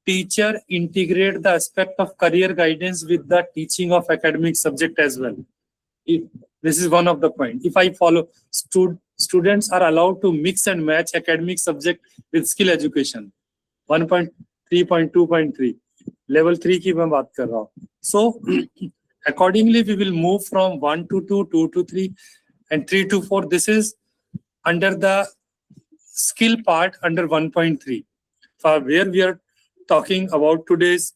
Speaker 2: teacher integrate the aspect of career guidance with the teaching of academic subject as well. This is one of the points. If I follow, students are allowed to mix and match academic subject with skill education. 1.3.2.3 level 3 की मैं बात कर रहा हूँ. So accordingly, we will move from 1 to 2, 2 to 3, and 3 to 4. This is under the skill part under 1.3, for where we are talking about today's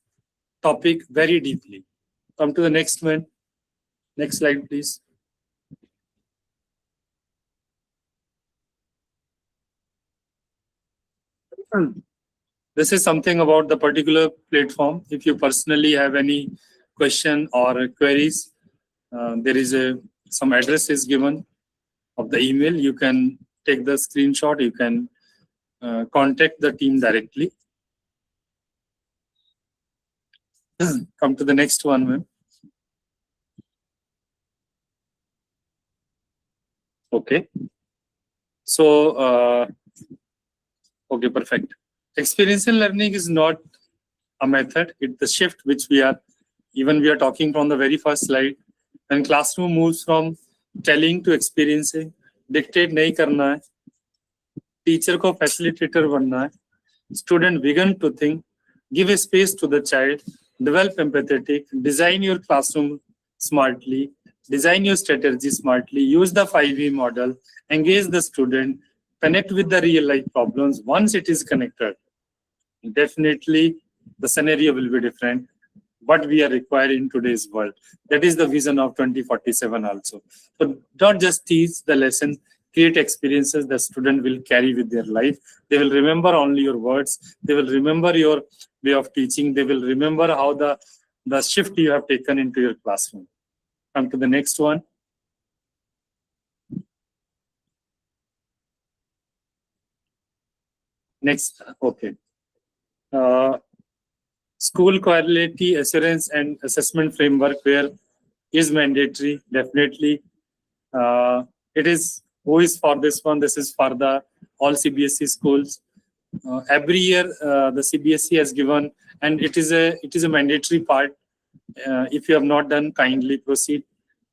Speaker 2: topic very deeply. Come to the next one. Next slide, please. This is something about the particular platform. If you personally have any question or queries, there is some address is given of the email. You can take the screenshot. You can contact the team directly. Come to the next one, ma'am. Okay. So Okay, perfect. Experiential learning is not a method. It's the shift which we are talking from the very first slide. When classroom moves from telling to experiencing, dictate नहीं करना है, teacher को facilitator बनना है, student begin to think, give a space to the child, develop empathetic, design your classroom smartly, design your strategy smartly, use the 5E model, engage the student, connect with the real life problems. Once it is connected, definitely the scenario will be different. What we are required in today's world. That is the vision of 2047 also. So don't just teach the lesson, create experiences the student will carry with their life. They will remember only your words. They will remember your way of teaching. They will remember how the shift you have taken into your classroom. Come to the next one. Next, okay. School quality assurance and assessment framework where is mandatory, definitely. It is who is for this one. This is for the all CBSE schools. Every year the CBSE has given, and it is a mandatory part. If you have not done, kindly proceed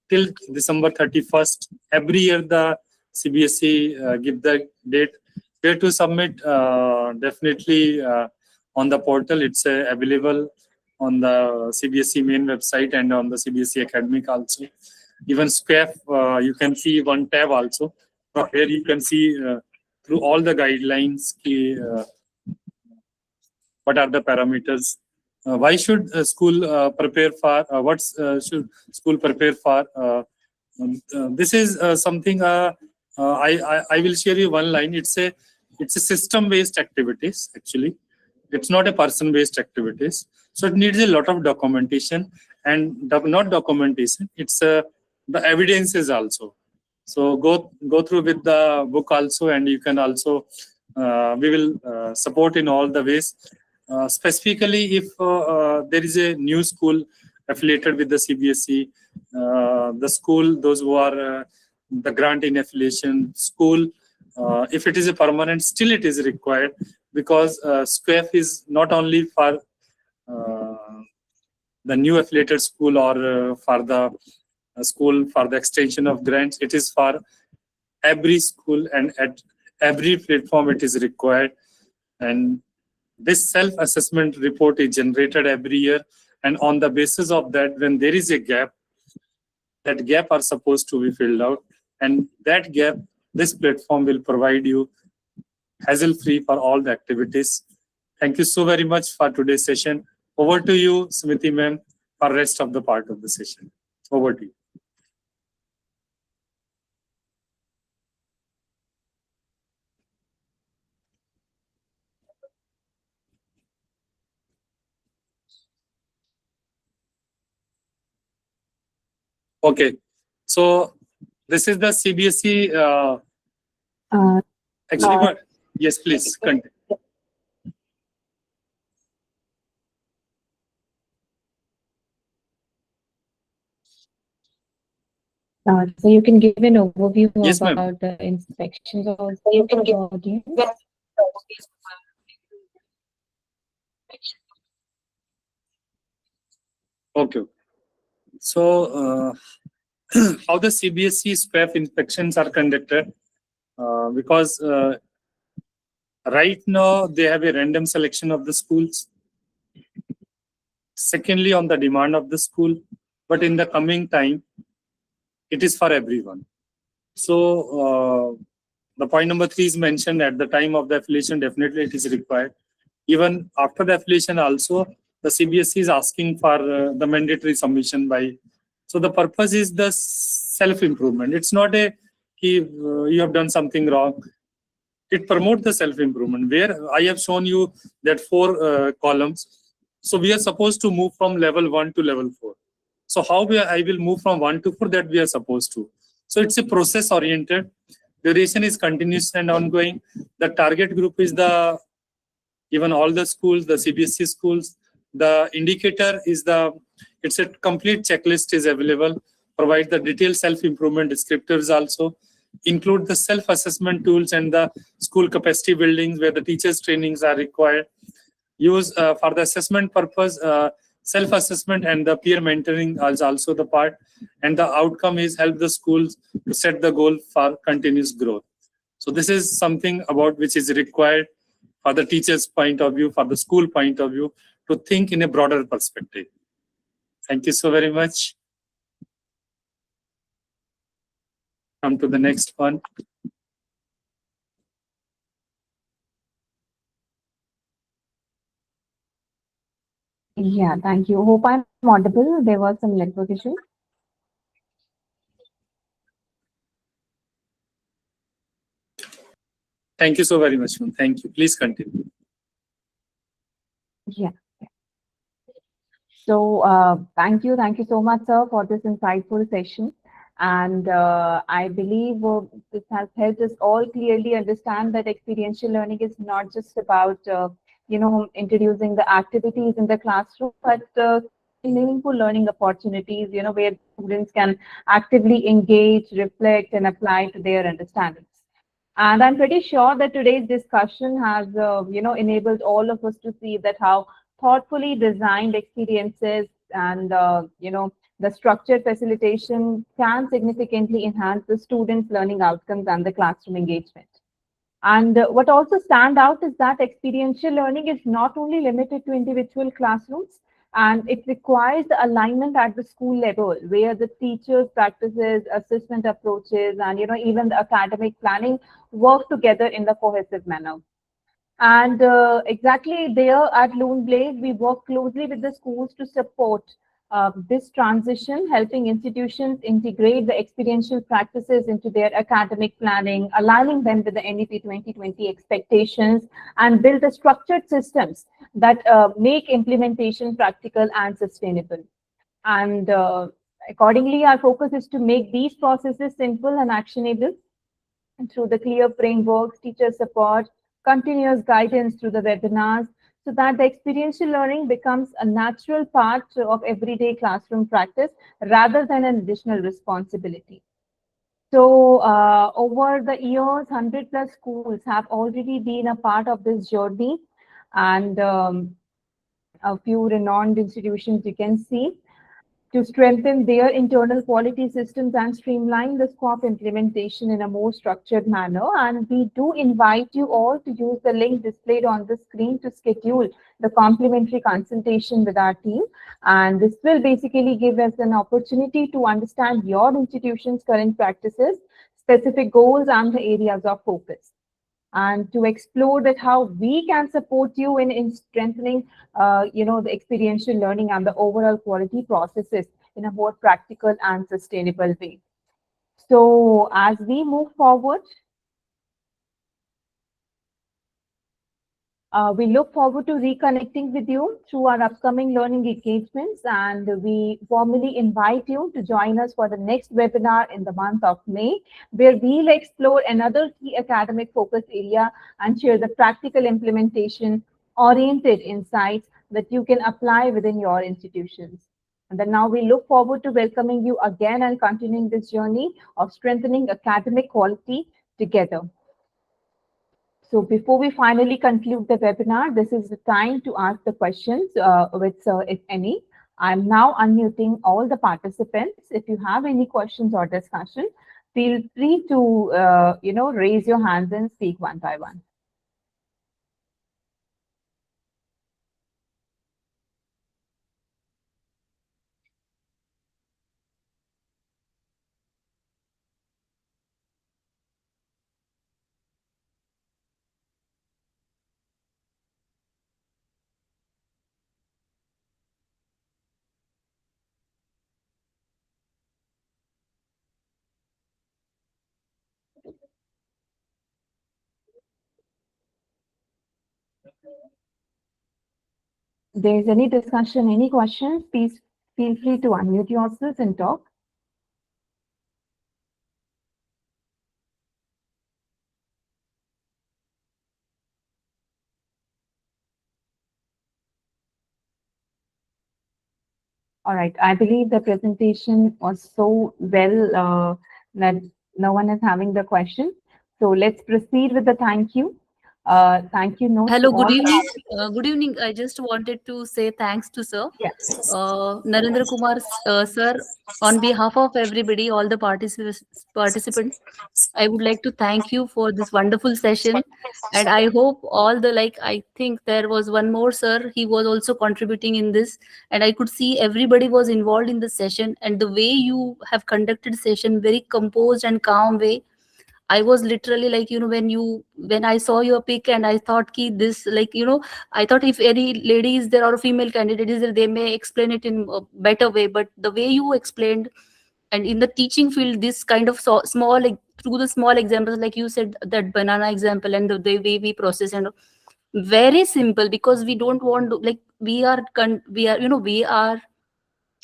Speaker 2: till December 31st. Every year the CBSE give the date where to submit. Definitely on the portal, it's available on the CBSE main website and on the CBSE academic also. Even SQF, you can see one tab also. From here you can see through all the guidelines what are the parameters. Why should school prepare for? What should school prepare for? This is something I will share you one line. It's a system-based activities actually. It's not a person-based activities. So it needs a lot of documentation, and not documentation. It's the evidences also. So go through with the book also, and you can also we will support in all the ways. Specifically, if there is a new school affiliated with the CBSE, the school, those who are the grant in affiliation school, if it is a permanent, still it is required, because SQF is not only for the new affiliated school or for the school for the extension of grants. It is for every school, and at every platform it is required. And this self-assessment report is generated every year, and on the basis of that, when there is a gap, that gap are supposed to be filled out, and that gap this platform will provide you hassle-free for all the activities. Thank you so very much for today's session. Over to you, Smriti ma'am, for rest of the part of the session. Over to you. Okay, so this is the CBSE. Actually, what? Yes, please continue.
Speaker 3: So you can give an overview
Speaker 2: Yes, ma'am.
Speaker 3: about the inspections also. You can give audience.
Speaker 2: Okay. So how the CBSE SQF inspections are conducted? Because right now they have a random selection of the schools. Secondly, on the demand of the school, but in the coming time, it is for everyone. So the point number 3 is mentioned at the time of the affiliation. Definitely, it is required. Even after the affiliation, also the CBSE is asking for the mandatory submission by. So the purpose is the self-improvement. It's not a you have done something wrong. It promotes the self-improvement, where I have shown you that 4 columns. So we are supposed to move from level 1 to level 4. So how I will move from 1 to 4, that we are supposed to. So it's a process oriented. Duration is continuous and ongoing. The target group is even all the schools, the CBSE schools. The indicator is it's a complete checklist is available. Provide the detailed self-improvement descriptors also. include the self-assessment tools and the school capacity buildings where the teachers' trainings are required. Use for the assessment purpose, self-assessment and the peer mentoring is also the part. And the outcome is help the schools to set the goal for continuous growth. So this is something about which is required for the teacher's point of view, for the school point of view, to think in a broader perspective. Thank you so very much. Come to the next one.
Speaker 3: Yeah, thank you. Hope I'm audible. There was some network issue.
Speaker 2: Thank you so very much. Thank you. Please continue.
Speaker 3: Yeah. So thank you so much, sir, for this insightful session. And I believe this has helped us all clearly understand that experiential learning is not just about introducing the activities in the classroom, but meaningful learning opportunities, where students can actively engage, reflect, and apply to their understandings. And I'm pretty sure that today's discussion has, enabled all of us to see that how thoughtfully designed experiences and, the structured facilitation can significantly enhance the students' learning outcomes and the classroom engagement. And what also stand out is that experiential learning is not only limited to individual classrooms, and it requires the alignment at the school level, where the teachers' practices, assessment approaches, and even the academic planning work together in the cohesive manner. And exactly there at Luneblaze, we work closely with the schools to support this transition, helping institutions integrate the experiential practices into their academic planning, aligning them with the NEP 2020 expectations, and build the structured systems that make implementation practical and sustainable. And accordingly, our focus is to make these processes simple and actionable through the clear frameworks, teacher support, continuous guidance through the webinars, so that the experiential learning becomes a natural part of everyday classroom practice rather than an additional responsibility. So over the years, 100+ schools have already been a part of this journey, and a few renowned institutions you can see, to strengthen their internal quality systems and streamline the SCOP implementation in a more structured manner. And we do invite you all to use the link displayed on the screen to schedule the complimentary consultation with our team. And this will basically give us an opportunity to understand your institution's current practices, specific goals, and the areas of focus, and to explore that how we can support you in strengthening, the experiential learning and the overall quality processes in a more practical and sustainable way. So as we move forward, we look forward to reconnecting with you through our upcoming learning engagements, and we formally invite you to join us for the next webinar in the month of May, where we'll explore another key academic focus area and share the practical implementation oriented insights that you can apply within your institutions. And then now we look forward to welcoming you again and continuing this journey of strengthening academic quality together. So before we finally conclude the webinar, this is the time to ask the questions, if any. I'm now unmuting all the participants. If you have any questions or discussion, feel free to, raise your hands and speak one by one. If there is any discussion, any questions, please feel free to unmute yourselves and talk. All right, I believe the presentation was so well that no one is having the question. So let's proceed with the thank you. Thank you notes to
Speaker 4: Hello, good
Speaker 3: all.
Speaker 4: evening. Good evening. I just wanted to say thanks to sir,
Speaker 3: Yes.
Speaker 4: Narender Kumar, sir, on behalf of everybody, all the participants. I would like to thank you for this wonderful session, and I hope all the I think there was one more sir. He was also contributing in this, and I could see everybody was involved in the session. And the way you have conducted session, very composed and calm way, I was literally when I saw your pic and I thought ki this I thought if any lady is there or a female candidate is there, they may explain it in a better way. But the way you explained, and in the teaching field, this kind of small through the small examples, like you said that banana example, and the way we process, and very simple, because we don't want to we are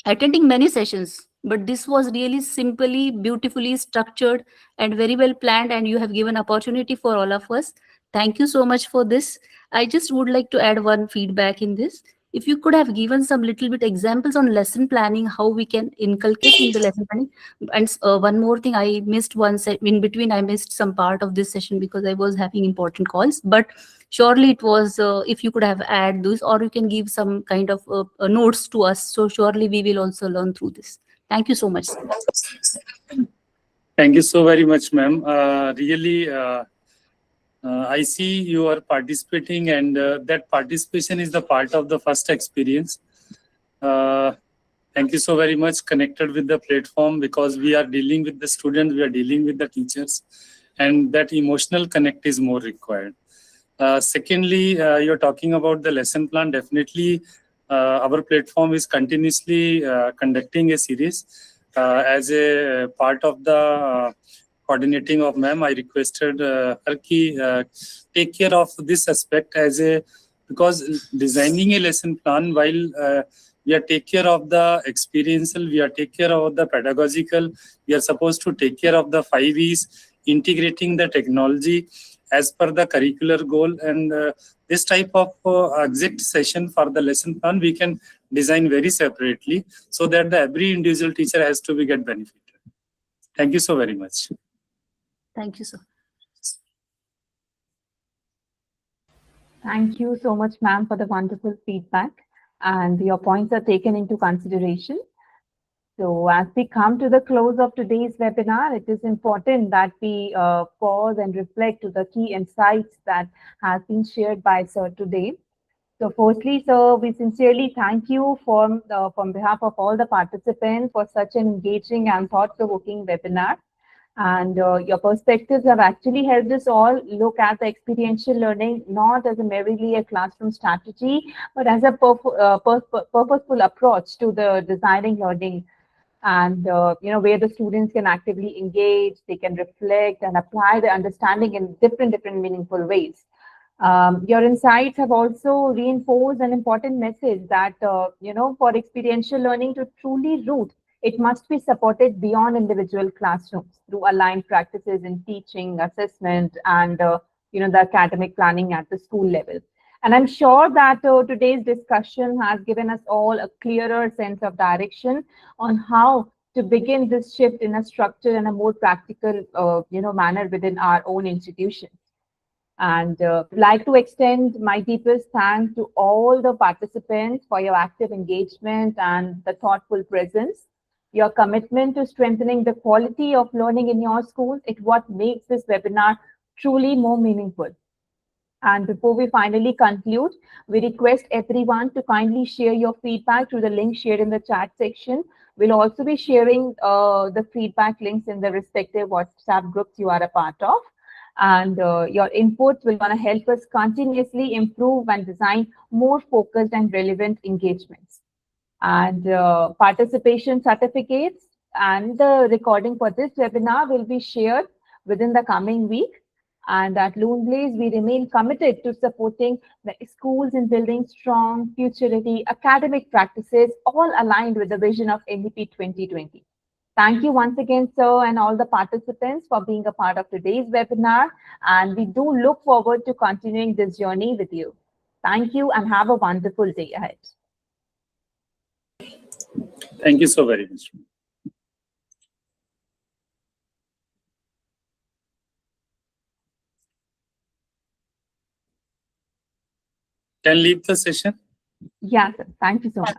Speaker 4: attending many sessions, but this was really simply beautifully structured and very well planned, and you have given opportunity for all of us. Thank you so much for this. I just would like to add one feedback in this. If you could have given some little bit examples on lesson planning, how we can inculcate in the lesson planning. And one more thing, I missed in between, I missed some part of this session because I was having important calls, but surely it was if you could have add this, or you can give some kind of notes to us, so surely we will also learn through this. Thank you so much, sir.
Speaker 2: Thank you so very much, ma'am. Really, I see you are participating, and that participation is the part of the first experience. Thank you so very much, connected with the platform, because we are dealing with the students, we are dealing with the teachers, and that emotional connect is more required. Secondly, you're talking about the lesson plan. Definitely, our platform is continuously conducting a series. As a part of the coordinating of ma'am, I requested her ki take care of this aspect because designing a lesson plan, while we are take care of the experiential, we are take care of the pedagogical, we are supposed to take care of the 5 E's, integrating the technology as per the curricular goal, and this type of exact session for the lesson plan we can design very separately, so that every individual teacher has to get benefited. Thank you so very much.
Speaker 4: Thank you, sir.
Speaker 3: Thank you so much, ma'am, for the wonderful feedback, and your points are taken into consideration. So as we come to the close of today's webinar, it is important that we pause and reflect to the key insights that have been shared by sir today. So firstly, sir, we sincerely thank you from behalf of all the participants for such an engaging and thought-provoking webinar. And your perspectives have actually helped us all look at the experiential learning not as merely a classroom strategy, but as a purposeful approach to the designing learning, and where the students can actively engage, they can reflect and apply the understanding in different meaningful ways. Your insights have also reinforced an important message that for experiential learning to truly root, it must be supported beyond individual classrooms through aligned practices in teaching, assessment, and the academic planning at the school level. And I'm sure that today's discussion has given us all a clearer sense of direction on how to begin this shift in a structured and a more practical manner within our own institutions. And like to extend my deepest thanks to all the participants for your active engagement and the thoughtful presence. Your commitment to strengthening the quality of learning in your schools is what makes this webinar truly more meaningful. And before we finally conclude, we request everyone to kindly share your feedback through the link shared in the chat section. We'll also be sharing the feedback links in the respective WhatsApp groups you are a part of. And your inputs will want to help us continuously improve and design more focused and relevant engagements. And participation certificates and the recording for this webinar will be shared within the coming week. And at Luneblaze, we remain committed to supporting the schools in building strong, future-ready academic practices, all aligned with the vision of NEP 2020. Thank you once again, sir, and all the participants for being a part of today's webinar. And we do look forward to continuing this journey with you. Thank you and have a wonderful day ahead.
Speaker 2: Thank you so very much. can leave the session.
Speaker 3: Yeah, sir. Thank you so much.